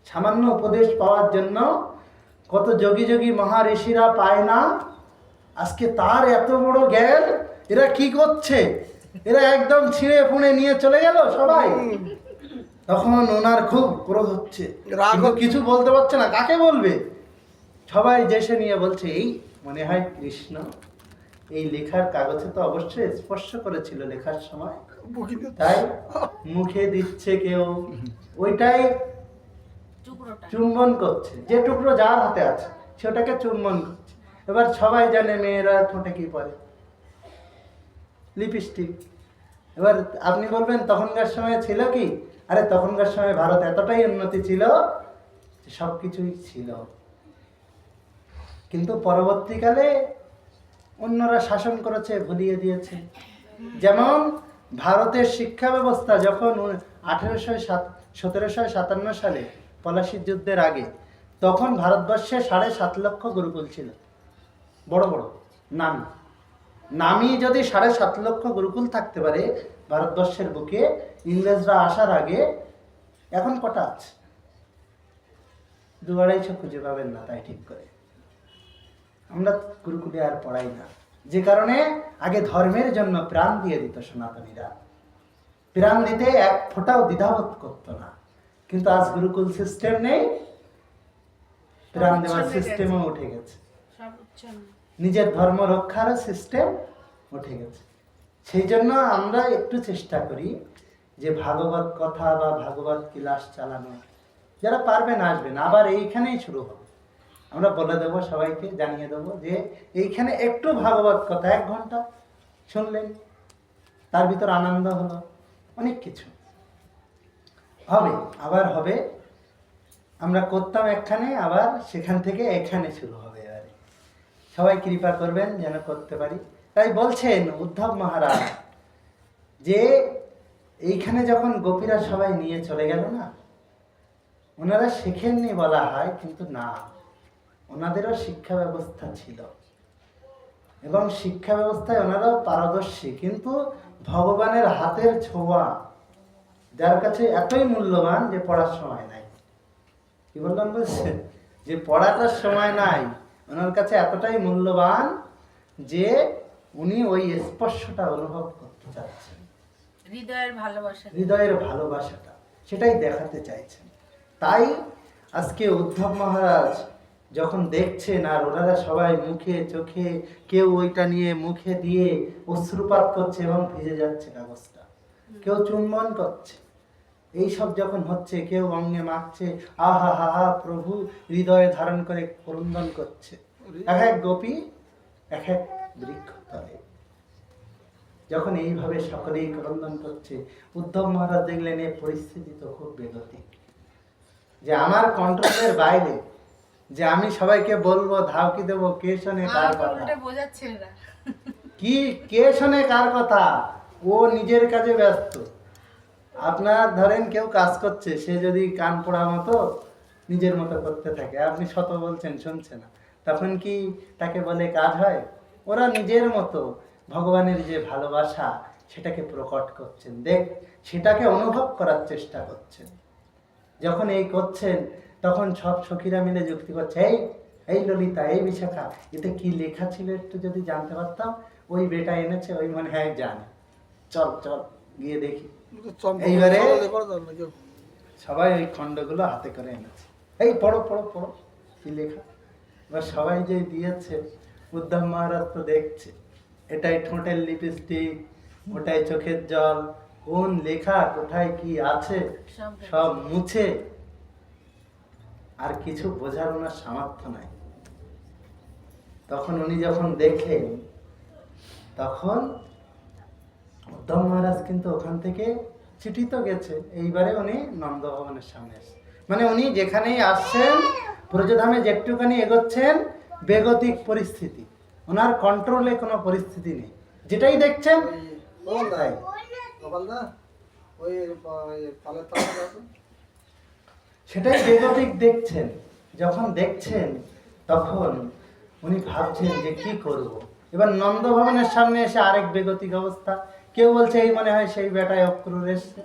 সামান্য উপদেশ পাওয়ার জন্য কত যোগী যোগী মহারিষিরা পায় না, আজকে তার এত বড় জ্ঞান, এরা কি করছে? এরা একদম ছিঁড়ে ফুঁড়ে নিয়ে চলে গেল সবাই। তখন ওনার খুব ক্রোধ হচ্ছে, কিন্তু কিছু বলতে পারছে না, কাকে বলবে? সবাই দেশে নিয়ে বলছে এই মনে হয় কৃষ্ণ এই লেখার কাগজে তো অবশ্যই স্পর্শ করেছিল লেখার সময়, তাই মুখে দিচ্ছে কেউ, ওইটাই চুম্বন করছে, যে টুকরো যার হাতে আছে সেটাকে চুম্বন করছে। এবার সবাই জানে মেয়েরা ঠোঁটে কি পরে, লিপস্টিক। এবার আপনি বলবেন তখনকার সময় ছিল কি? আরে তখনকার সময় ভারত এতটাই উন্নতি ছিল যে সব কিছুই ছিল, কিন্তু পরবর্তীকালে অন্যরা শাসন করেছে, ভুলিয়ে দিয়েছে। যেমন ভারতের শিক্ষা ব্যবস্থা যখন 1757 সালে পলাশির যুদ্ধের আগে, তখন ভারতবর্ষে 7.5 লক্ষ গুরুকুল ছিল, বড় বড় নামি নামি যদি 7.5 লক্ষ গুরুকুল থাকতে পারে ভারতবর্ষের বুকে ইংরেজরা আসার আগে, এখন কটা আছে? 2-250 খুঁজে পাবেন না তাই ঠিক করে। আমরা গুরুকুলে আর পড়াই না, যে কারণে আগে ধর্মের জন্য প্রাণ দিয়ে দিত সনাতনীরা, প্রাণ দিতে এক ফোঁটাও দ্বিধাবোধ করতো না। কিন্তু আজ গুরুকুল সিস্টেম নেই, প্রাণ দেওয়ার সিস্টেমও উঠে গেছে, নিজের ধর্ম রক্ষারও সিস্টেম উঠে গেছে। সেই জন্য আমরা একটু চেষ্টা করি যে ভাগবত কথা বা ভাগবত ক্লাস চালানো, যারা পারবেন আসবেন, আবার এইখানেই শুরু হবে। আমরা বলে দেবো, সবাইকে জানিয়ে দেবো যে এইখানে একটু ভাগবত কথা 1 ঘন্টা শুনলেন, তার ভিতর আনন্দ হলো, অনেক কিছু হবে, আবার হবে। আমরা করতাম একখানে, আবার সেখান থেকে এখানে শুরু হবে। এবারে সবাই কৃপা করবেন যেন করতে পারি। তাই বলছেন উদ্ধব মহারাজ যে এইখানে যখন গোপীরা সবাই নিয়ে চলে গেল না, ওনারা শেখেননি বলা হয়, কিন্তু না, ওনাদেরও শিক্ষা ব্যবস্থা ছিল এবং শিক্ষা ব্যবস্থায় ওনারাও পারদর্শী, কিন্তু ভগবানের হাতের ছোঁয়া যার কাছে এতই মূল্যবান যে পড়ার সময় নাই। কি বললাম বলছেন, যে পড়াটার সময় নাই, ওনার কাছে এতটাই মূল্যবান যে উনি ওই স্পর্শটা অনুভব করতে চাচ্ছেন, হৃদয়ের ভালোবাসাটা, সেটাই দেখাতে চাইছেন। তাই আজকে উদ্ধব মহারাজ যখন দেখছেন, আর ওনারা সবাই মুখে চোখে, কেউ ওইটা নিয়ে মুখে দিয়ে অশ্রুপাত করছে এবং ভিজে যাচ্ছে কাগজটা, কেউ চুম্বন করছে, এইসব যখন হচ্ছে, কেউ অঙ্গে মাখছে, আহা হা হা প্রভু হৃদয়ে ধারণ করে ক্রন্দন করছে, এক এক গোপী এক এক বৃক্ষ তলে যখন এইভাবে সকলেই ক্রন্দন করছে, উদ্ধব মহারাজ দেখলেন এই পরিস্থিতি তো খুব বেগতিক, যে আমার কন্ট্রোলের বাইরে, যে আমি সবাইকে বলবো ধাউকি দেবো, কে শোনে কার কথা, কি কে শোনে কার কথা, ও নিজের কাজে ব্যস্ত। আপনার ধরেন কেউ কাজ করছে, সে যদি কান পোড়া মতো নিজের মতো করতে থাকে, আপনি শত বলছেন শুনছে না, তখন কি তাকে বলে কাজ হয়? ওরা নিজের মতো ভগবানের যে ভালোবাসা সেটাকে প্রকট করছেন, দেখ সেটাকে অনুভব করার চেষ্টা করছেন। যখন এই করছেন, তখন সব সখীরা মিলে যুক্তি করছে, এই এই ললিতা, এই বিশাখা, এতে কি লেখা ছিল একটু যদি জানতে পারতাম, ওই বেটা এনেছে, ওই মনে হয় জানে, চল চল গিয়ে দেখি। এইবারে সবাই ওই খণ্ডগুলো হাতে করে এনেছে, এই পড়ো পড়ো পড়ো কি লেখা। এবার সবাই যে দিয়েছে, উদ্ধব মহারাজ তো দেখছে, এটাই ঠোঁটের লিপস্টিক, ওটাই চোখের জল, কোন লেখা কোথায় কি আছে সব মুছে, আর কিছু বোঝার ওনার সামর্থ্য নাই। তখন উনি যখন দেখলেন, তখন উদ্ধব মহারাজ কিন্তু ওখান থেকে চিঠি তো গেছে, এইবারে উনি নন্দ ভবনের সামনে আসে, মানে উনি যেখানেই আসছেন, ব্রজধামে যেটুখানি এগোচ্ছেন, বেগতিক পরিস্থিতি, ওনার কন্ট্রোলে কোনো পরিস্থিতি নেই, যেটাই দেখছেন তাই। সেটাই বেগতিক দেখছেন। যখন দেখছেন, তখন উনি ভাবছেন যে কি করব। এবার নন্দ ভবনের সামনে এসে আরেক বেগতিক অবস্থা, কেউ বলছে এই মনে হয় সেই বেটায় অক্রুর এসছে,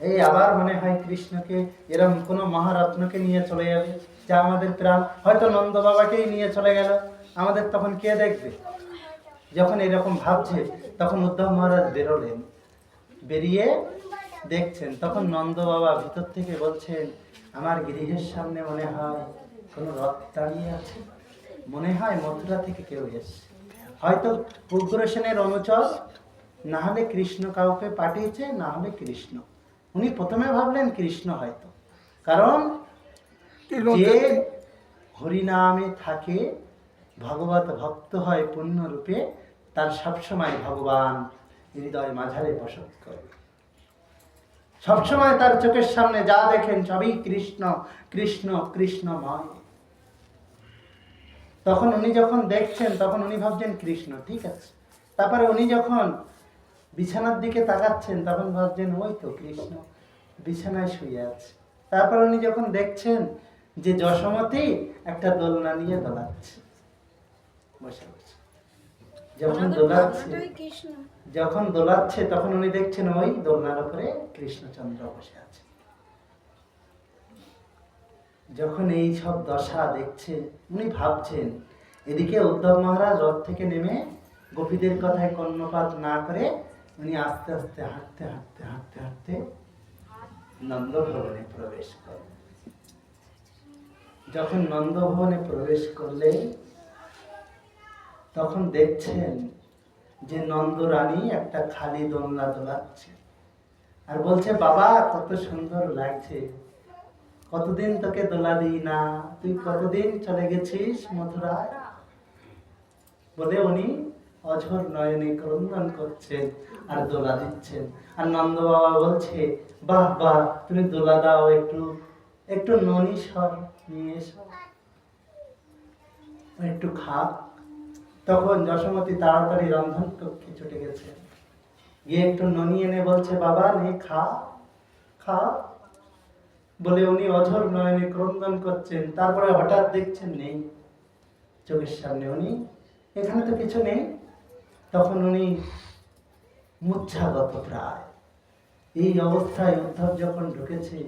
এই আবার মনে হয় কৃষ্ণকে এরকম কোনো মহারত্নকে নিয়ে চলে যাবে, যা আমাদের প্রাণ, হয়তো নন্দ বাবাকেই নিয়ে চলে গেল, আমাদের তখন কে দেখবে। যখন এরকম ভাবছে, তখন উদ্ধব মহারাজ বেরোলেন, বেরিয়ে দেখছেন, তখন নন্দ বাবা ভিতর থেকে বলছেন, আমার গৃহের সামনে মনে হয় কোনো রথ দাঁড়িয়ে আছে, মনে হয় মথুরা থেকে কেউ এসছে, হয়তো উগ্রসেনের অনুচর, না হলে কৃষ্ণ কাউকে পাঠিয়েছে, না হলে কৃষ্ণ। উনি প্রথমে ভাবলেন কৃষ্ণ হয়তো, কারণ যে হরিনামে থাকে, ভগবত ভক্ত হয় পূর্ণরূপে, তার সবসময় ভগবান হৃদয় মাঝারে বসত করে, সবসময় তার চোখের সামনে যা দেখেন সবই কৃষ্ণ কৃষ্ণ কৃষ্ণময়। তখন উনি যখন দেখছেন, তখন উনি ভাবছেন কৃষ্ণ, ঠিক আছে। তারপরে উনি যখন বিছানার দিকে তাকাচ্ছেন, তখন ভাবছেন ওই তো কৃষ্ণ বিছানায় শুয়ে আছে। তারপর উনি যখন দেখছেন যে যশোমতী একটা দোলনা নিয়ে দোলাচ্ছে, বসে বসে যখন দোলাচ্ছে, তখন উনি দেখছেন ওই দোলনার উপরে কৃষ্ণচন্দ্র বসে আছে। যখন এই সব দশা দেখছে, উনি ভাবছেন এদিকে উদ্ধব মহারাজ রথ থেকে নেমে গোপীদের কথায় কর্ণপাত না করে উনি আস্তে আস্তে হাঁটতে হাঁটতে হাঁটতে হাঁটতে নন্দভবনে প্রবেশ করলেন। যখন নন্দভবনে প্রবেশ করলেন তখন দেখছেন যে নন্দ রানী একটা খালি দোলনা দোলাচ্ছে আর বলছে, বাবা কত সুন্দর লাগছে, কতদিন তোকে দোলা দিই না, তুই কতদিন চলে গেছিস মথুরায়। বলে উনি অঝোর নয়নে ক্রন্দন করছেন আর দোলা দিচ্ছেন। আর নন্দ বাবা বলছে, বাহ বাহ, তুমি দোলা দাও, একটু একটু ননি সব নিয়ে এসো, একটু খা। তখন যশোমতী তাড়াতাড়ি রন্ধন কক্ষে ছুটে গেছে, গিয়ে একটু ননি এনে বলছে, বাবা নে খা খা। বলে উনি অঝোর নয়নে ক্রন্দন করছেন। তারপরে হঠাৎ দেখছেন নেই চোখের সামনে, উনি এখানে তো কিছু নেই। তখন উনি মূর্ছাগত প্রায়। এই অবস্থায় উদ্ধব যখন ঢুকেছে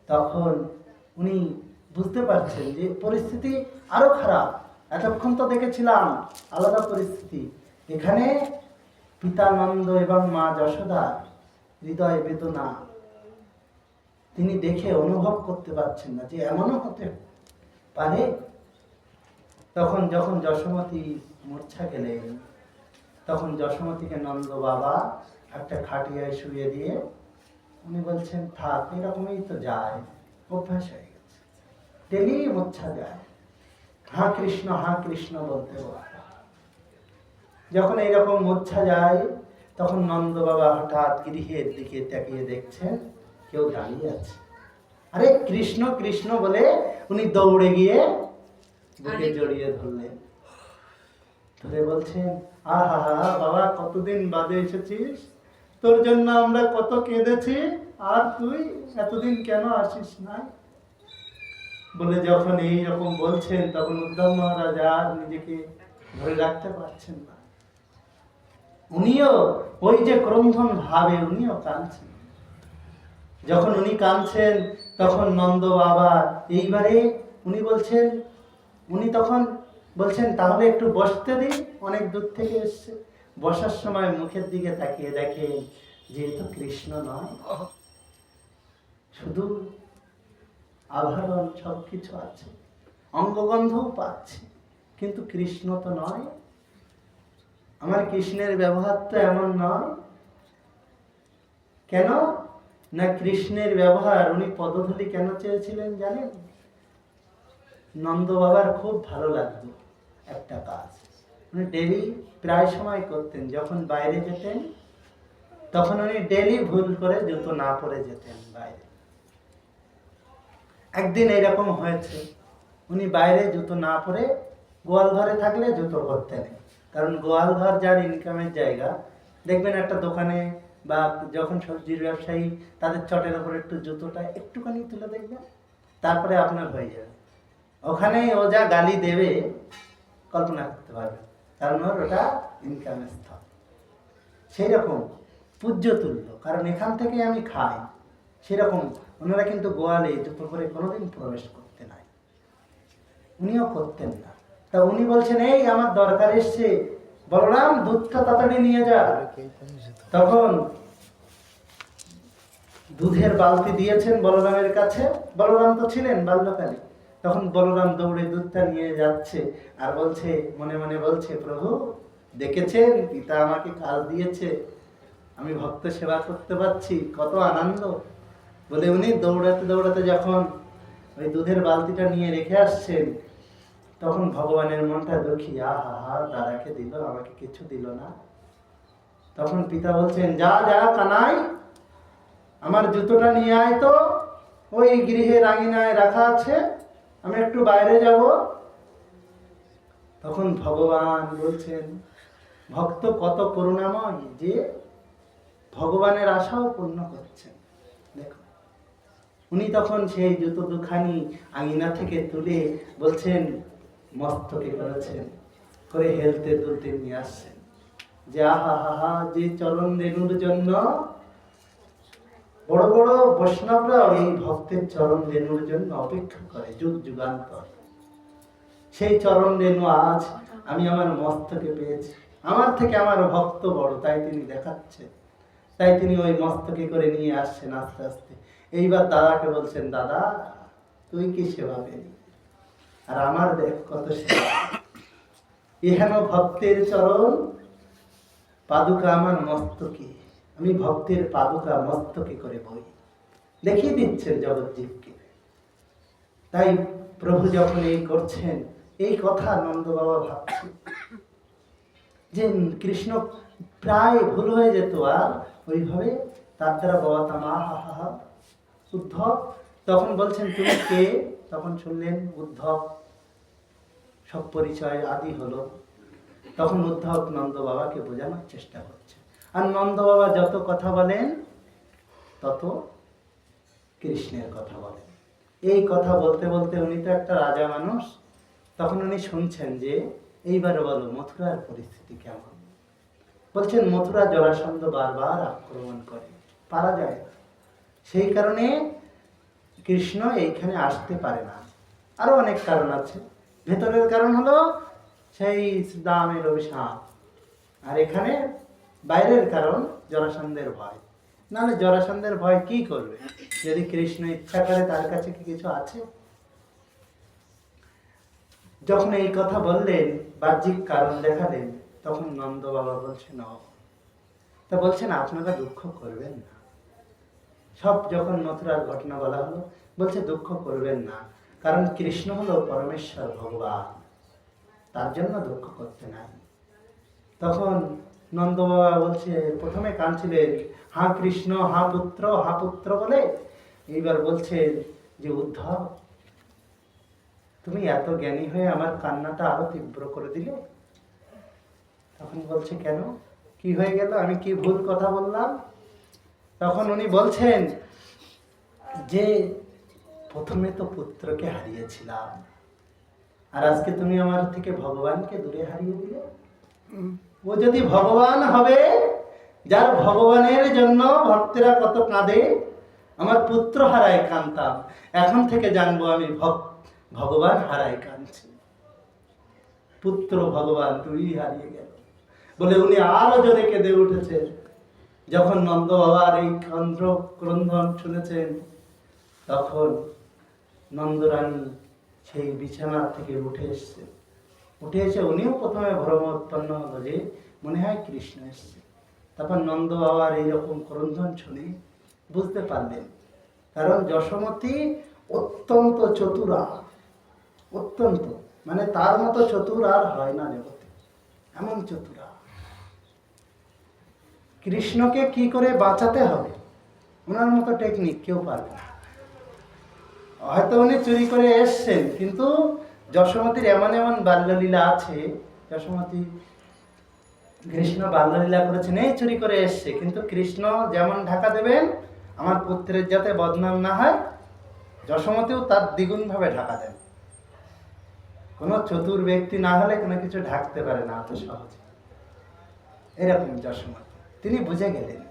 তখন উনি বুঝতে পারছেন যে পরিস্থিতি আরো খারাপ। এতক্ষণ তো দেখেছিলাম আলাদা পরিস্থিতি, এখানে পিতা নন্দ এবং মা যশোদা হৃদয় বেদনা তিনি দেখে অনুভব করতে পারছেন না যে এমনও হতে পারে। তখন যখন যশোমতী মূর্ছা গেলেন তখন যশোমতীকে নন্দ বাবা একটা খাটিয়ায় শুয়ে দিয়ে উনি বলছেন, থাক, এরকমই তো যায়, অভ্যাস হয়ে গেছে, ডেলি মূর্ছা যায়, হা কৃষ্ণ বলতে বলতে। যখন এইরকম মূর্ছা যায় তখন নন্দ বাবা হঠাৎ গৃহের দিকে তাকিয়ে দেখছেন কেউ দাঁড়িয়ে আছে। আরে কৃষ্ণ কৃষ্ণ বলে উনি দৌড়ে গিয়ে বুকে জড়িয়ে ধরলেন, ধরে বলছেন, আহা বাবা, কতদিন বাদে এসেছিস, তোর জন্য আমরা কত কেঁদেছি, আর তুই এতদিন কেন আসিস না। বলে যখন এইরকম বলছেন তখন উদ্ধব মহারাজ আর নিজেকে ধরে রাখতে পারছেন না, উনিও ওই যে ক্রন্দন ভাবে উনিও কাঁদছেন। যখন উনি কাঁদছেন তখন নন্দ বাবা এইবারে উনি বলছেন, উনি তখন বলছেন, তাহলে একটু বসতে দিই, অনেক দূর থেকে এসছে। বসার সময় মুখের দিকে তাকিয়ে দেখেন যেহেতু কৃষ্ণ নয়, শুধু আভরণ সবকিছু আছে, অঙ্গগন্ধও পাচ্ছে, কিন্তু কৃষ্ণ তো নয়। আমার কৃষ্ণের ব্যবহার তো এমন নয়। কেন না, কৃষ্ণের ব্যবহার, উনি পদধূলি কেন চেয়েছিলেন জানেন? নন্দ বাবার খুব ভালো লাগতো একটা কাজ, উনি ডেলি প্রায় সময় করতেন। যখন বাইরে যেতেন তখন উনি ডেলি ভুল করে জুতো না পরে যেতেন বাইরে। একদিন এইরকম হয়েছে, উনি বাইরে জুতো না পরে গোয়াল ঘরে থাকলে জুতো পরতে নেই, কারণ গোয়াল ঘর যার ইনকামের জায়গা, দেখবেন একটা দোকানে বা যখন সবজির ব্যবসায়ী তাদের চটের ওপর একটু জুতোটা একটুখানি তুলে দেখবেন, তারপরে আপনার হয়ে যাবে। ওখানে ও যা গালি দেবে কল্পনা করতে পারবে, কারণ ওর ওটা ইনকামের স্থল। সেই রকম পূজ্য তুল্য, কারণ এখান থেকে আমি খাই। সেরকম ওনারা কিন্তু গোয়ালে জুতো করে কোনোদিন প্রবেশ করতে নাই, উনিও করতেন না। তা উনি বলছেন, এই আমার দরকার এসছে, বলরাম দুধটা তাড়াতাড়ি নিয়ে যা। তখন দুধের বালতি দিয়েছেন বলরামের কাছে, বলরাম তো ছিলেন বাল্যকালে। তখন বলরাম দৌড়ে দুধটা নিয়ে যাচ্ছে আর বলছে, মনে মনে বলছে, প্রভু দেখেছেন পিতা আমাকে কাজ দিয়েছে, আমি ভক্ত সেবা করতে পারছি, কত আনন্দ। বলে উনি দৌড়াতে দৌড়াতে যখন ওই দুধের বালতিটা নিয়ে রেখে আসছেন তখন ভগবানের মনটা দুঃখী, আহা হা, দাদাকে দিল, আমাকে কিছু দিল না। তখন পিতা বলছেন, যা যা কানাই, আমার জুতোটা নিয়ে আয় তো, ওই গৃহের আঙিনায় রাখা আছে, আমি একটু বাইরে যাব। তখন ভগবান বলছেন, ভক্ত কত করুণাময় যে ভগবানের আশাও পূর্ণ করছেন। দেখো, উনি তখন সেই জুতো দুখানি আঙিনা থেকে তুলে বলছেন, মস্তকে করেছেন, করে হেলতে দুলতে নিয়ে আসছেন, যে আহা হা হা, যে চরণ রেণুর জন্য বড় বড় বৈষ্ণবরা এই ভক্তের চরণ রেণুর জন্য অপেক্ষা করে যুগ যুগান্তর। সেই চরণ রেণু আজ আমি আমার মস্তকে পেয়েছি। আমার থেকে আমার ভক্ত বড়, তাই তিনি দেখাচ্ছেন, তাই তিনি ওই মস্তকে করে নিয়ে আসছেন আস্তে আস্তে। এইবার দাদাকে বলছেন, দাদা তুই কি সেবা পেলি, আর আমার দেখ কত সেবা। ইহেন ভক্তের চরণ পাদুকা আমার মস্তকে, আমি ভক্তের পাদুকা মস্তকে করে বই। দেখিয়ে দিচ্ছেন জগৎজীবকে। তাই প্রভু যখন এই করছেন, এই কথা নন্দ বাবা ভাবছে যে কৃষ্ণ প্রায় ভুল হয়ে যেত, আর ওইভাবে তার দ্বারা বাবাতাম আহা হা হা। উদ্ধব তখন বলছেন, তুমি কে? তখন শুনলেন উদ্ধব, সব পরিচয় আদি হলো। তখন উদ্ধব নন্দ বাবাকে বোঝানোর চেষ্টা করছে, আর নন্দ বাবা যত কথা বলেন তত কৃষ্ণের কথা বলেন। এই কথা বলতে বলতে উনি তো একটা রাজা মানুষ, তখন উনি শুনছেন যে এইবারে বলো মথুরার পরিস্থিতি কেমন। বলছেন মথুরা জরাসন্ধ বারবার আক্রমণ করে, পারা যায় না, সেই কারণে কৃষ্ণ এইখানে আসতে পারে না। আরো অনেক কারণ আছে। ভেতরের কারণ হলো সেই দামের অভিশাপ, আর এখানে বাইরের কারণ জরাসন্ধের ভয়। নাহলে জরাসন্ধের ভয় কি করবে যদি কৃষ্ণ ইচ্ছা করে? তার কাছে কি কিছু আছে? যখন এই কথা বললেন, বাহ্যিক কারণ দেখালেন, তখন নন্দ বাবা বলছেন, তা বলছেন আপনারা দুঃখ করবেন না। সব যখন মথুরার ঘটনা বলা হলো, বলছে দুঃখ করবেন না, কারণ কৃষ্ণ হলো পরমেশ্বর ভগবান, তার জন্য দুঃখ করতে নাই। তখন নন্দ বাবা বলছে, প্রথমে কাঁদছিলেন হা কৃষ্ণ হা পুত্র বলে, এইবার বলছেন যে উদ্ধব তুমি এত জ্ঞানী হয়ে আমার কান্নাটা আরো তীব্র করে দিলে। তখন বলছে, কেন, কি হয়ে গেল, আমি কি ভুল কথা বললাম? তখন উনি বলছেন যে প্রথমে তো পুত্রকে হারিয়েছিলাম, আর আজকে তুমি আমার থেকে ভগবানকে দূরে হারিয়ে দিলে। ও যদি ভগবান হবে, যার ভগবানের জন্য ভক্তেরা কত কাঁদে, আমার পুত্র হারায় কাঁদতাম, এখন থেকে জানবো আমি ভগবান হারায় কাঁদছি। পুত্র ভগবান তুই হারিয়ে গেল বলে উনি আরো জোরে কেঁদে উঠেছেন। যখন নন্দ বাবার এই ক্রন্দন শুনেছেন, তখন নন্দরানী সেই বিছানা থেকে উঠে এসে উনিও প্রথমে ভ্রম উৎপন্ন হলো যে মনে হয় কৃষ্ণ এসছে। তারপর নন্দ বাবার এইরকম ক্রন্দন শুনে বুঝতে পারলেন, কারণ যশোমতী অত্যন্ত চতুরা, অত্যন্ত, মানে তার মতো চতুর আর হয় না জগতে, এমন চতুরা। কৃষ্ণকে কি করে বাঁচাতে হবে, ওনার মতো টেকনিক কেউ পারবে না। হয়তো উনি চুরি করে এসছেন, কিন্তু যশোমতীর এমন এমন বাল্যলীলা আছে। যশোমতী কৃষ্ণ বাল্যলীলা করেছেন, এই চুরি করে এসছে, কিন্তু কৃষ্ণ যেমন ঢাকা দেবেন আমার পুত্রের যাতে বদনাম না হয়, যশোমতীও তার দ্বিগুণ ভাবে ঢাকা দেন। কোনো চতুর ব্যক্তি না হলে কোনো কিছু ঢাকতে পারে না অত সহজে। এরকম যশোমতী, তিনি বুঝে গেলেন।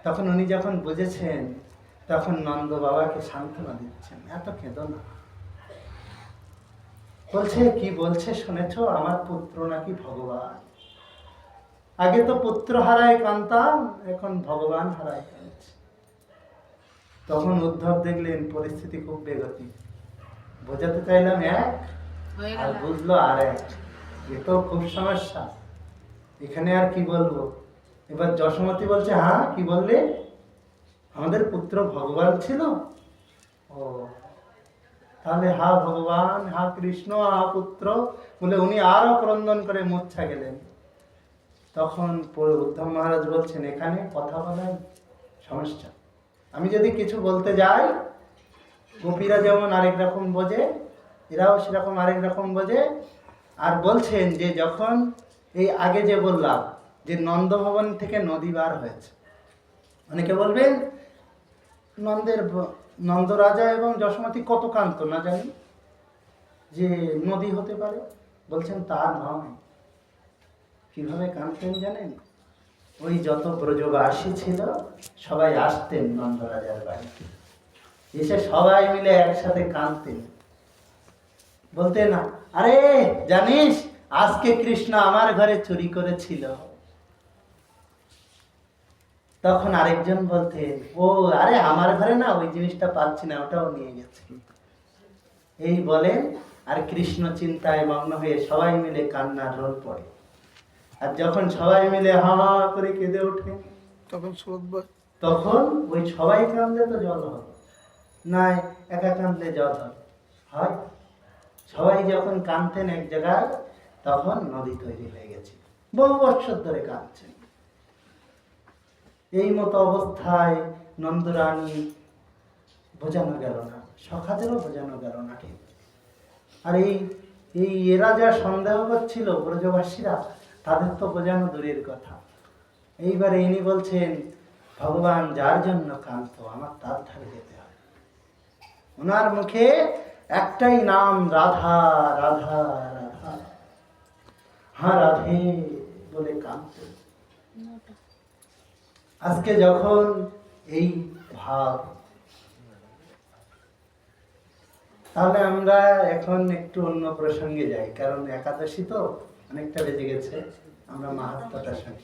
তখন উনি যখন বুঝেছেন, তখন নন্দ বাবাকে সান্ত্বনা দিচ্ছেন, এত কেঁদো না। বলছে, কি বলছে শুনেছো, আমার পুত্র নাকি ভগবান। আগে তো পুত্র হারায় কাঁদতাম, এখন ভগবান হারায় কাঁদছি। তখন উদ্ধব দেখলেন পরিস্থিতি খুব বেগতি, বোঝাতে চাইলাম এক, আর বুঝলো আর এক, এ তো খুব সমস্যা, এখানে আর কি বলবো। এবার যশোমতী বলছে, হ্যাঁ কি বললে, আমাদের পুত্র ভগবান ছিল? ও তাহলে হা ভগবান, হা কৃষ্ণ, হা পুত্র বলে উনি আরো ক্রন্দন করে মূর্ছা গেলেন। তখন উদ্ধব মহারাজ বলছেন, এখানে কথা বলার সমস্যা, আমি যদি কিছু বলতে যাই, গোপীরা যেমন আরেক রকম বোঝে, এরাও সেরকম আরেক রকম বোঝে। আর বলছেন যে যখন এই আগে যে বললাম যে নন্দভবন থেকে নদী বার হয়েছে, অনেকে বলবেন নন্দ রাজা এবং যশোমতী কত কান্ত না জানি যে নদী হতে পারে। বলছেন তা নয়, কিভাবে কাঁদতেন জানেন? ওই যত ব্রজবাসী ছিল সবাই আসতেন নন্দ রাজার বাড়িতে, এসে সবাই মিলে একসাথে কাঁদতেন। বলতে না, আরে জানিস আজকে কৃষ্ণ আমার ঘরে চুরি করেছিল। তখন আরেকজন বলতে, ও আরে আমার ঘরে না ওই জিনিসটা পাচ্ছি না, ওটাও নিয়ে গেছে। এই বলেন, আর কৃষ্ণ চিন্তায় মগ্ন হয়ে সবাই মিলে কান্নার রোল পড়ে। আর যখন সবাই মিলে হা হা করে কেঁদে ওঠে, তখন স্রোত বয়। তখন ওই সবাই কাঁদলে তো জল হবে না, একা কাঁদলে জল হবে হয়? সবাই যখন কাঁদতেন এক জায়গায়, তখন নদী তৈরি হয়ে গেছে, বহু বৎসর ধরে কাঁদছেন। এই মতো অবস্থায় নন্দরানী বোঝানো গেল না, সখাদেরও বোঝানো গেল না ঠিক। আর এই এরা যা সন্দেহ করছিল ব্রজবাসীরা, তাদের তো বোঝানো দূরের কথা। এইবারে ইনি বলছেন, ভগবান যার জন্য কান্ত আমার তার ধারে যেতে হয়। ওনার মুখে একটাই নাম, রাধা রাধা রাধা, হ্যাঁ রাধে বলে কান্ত। আজকে যখন এই ভাব, তাহলে আমরা এখন একটু অন্য প্রসঙ্গে যাই, কারণ একাদশী তো অনেকটা বেজে গেছে, আমরা মাহাত্ম্যটা শুনি।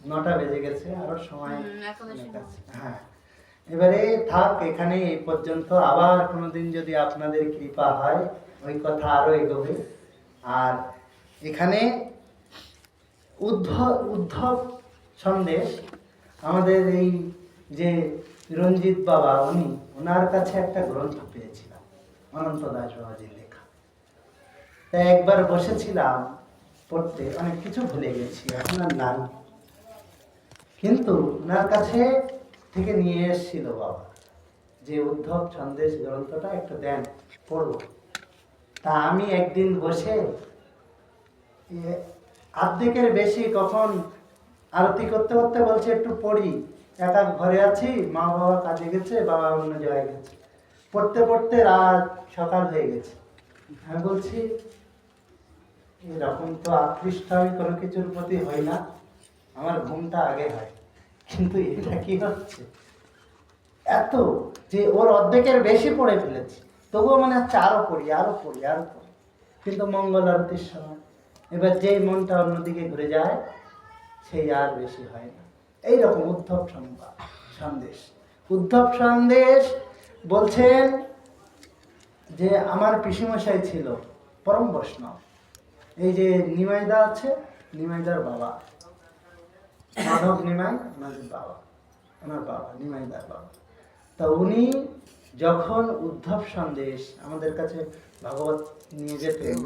9টা বেজে গেছে, আরো সময় অনেক আছে। হ্যাঁ, এবারে থাক এখানে এই পর্যন্ত। আবার কোনোদিন যদি আপনাদের কৃপা হয়, ওই কথা আরো এগোবে। আর এখানে উদ্ধব সন্দেশ, আমাদের এই যে রঞ্জিত বাবা, ওনার কাছে একটা গ্রন্থ পেয়েছিলাম, অনন্ত দাস বাবাজির লেখা। তাই একবার বসেছিলাম পড়তে, অনেক কিছু ভুলে গেছি, এখন আর নাই, কিন্তু ওনার কাছে থেকে নিয়ে এসেছিল বাবা যে উদ্ধব সন্দেশ গ্রন্থটা একটু দেন, পড়ব। তা আমি একদিন বসে অর্ধেকের বেশি, কখন আরতি করতে করতে বলছে একটু পড়ি, একা ঘরে আছি, মা বাবা কাজে গেছে, বাবা অন্য জায়গায় গেছে, পড়তে পড়তে রাত সকাল হয়ে গেছে। আমি বলছি এরকম তো আকৃষ্ট আমি কোনো কিছুর প্রতি হই না, আমার ঘুমটা আগে হয়, কিন্তু এটা কি হচ্ছে এত, যে ওর অর্ধেকের বেশি পড়ে ফেলেছি, তবুও মনে হচ্ছে আরো পড়ি আরো পড়ি আরো পড়ি, কিন্তু মঙ্গল আরতির সময় এবার যেই মনটা অন্যদিকে ঘুরে যায়, সেই আর বেশি হয় না। এইরকম উদ্ধব সন্দেশ বলছেন যে আমার পিসিমশাই ছিল পরম বৈষ্ণব, এই যে নিমাইদা আছে, নিমাইদার বাবা মাধব নিমাই, ওনাদের বাবা, ওনার বাবা নিমাইদার বাবা। তা উনি যখন উদ্ধব সন্দেশ আমাদের কাছে ভাগবত নিয়ে যেতেন,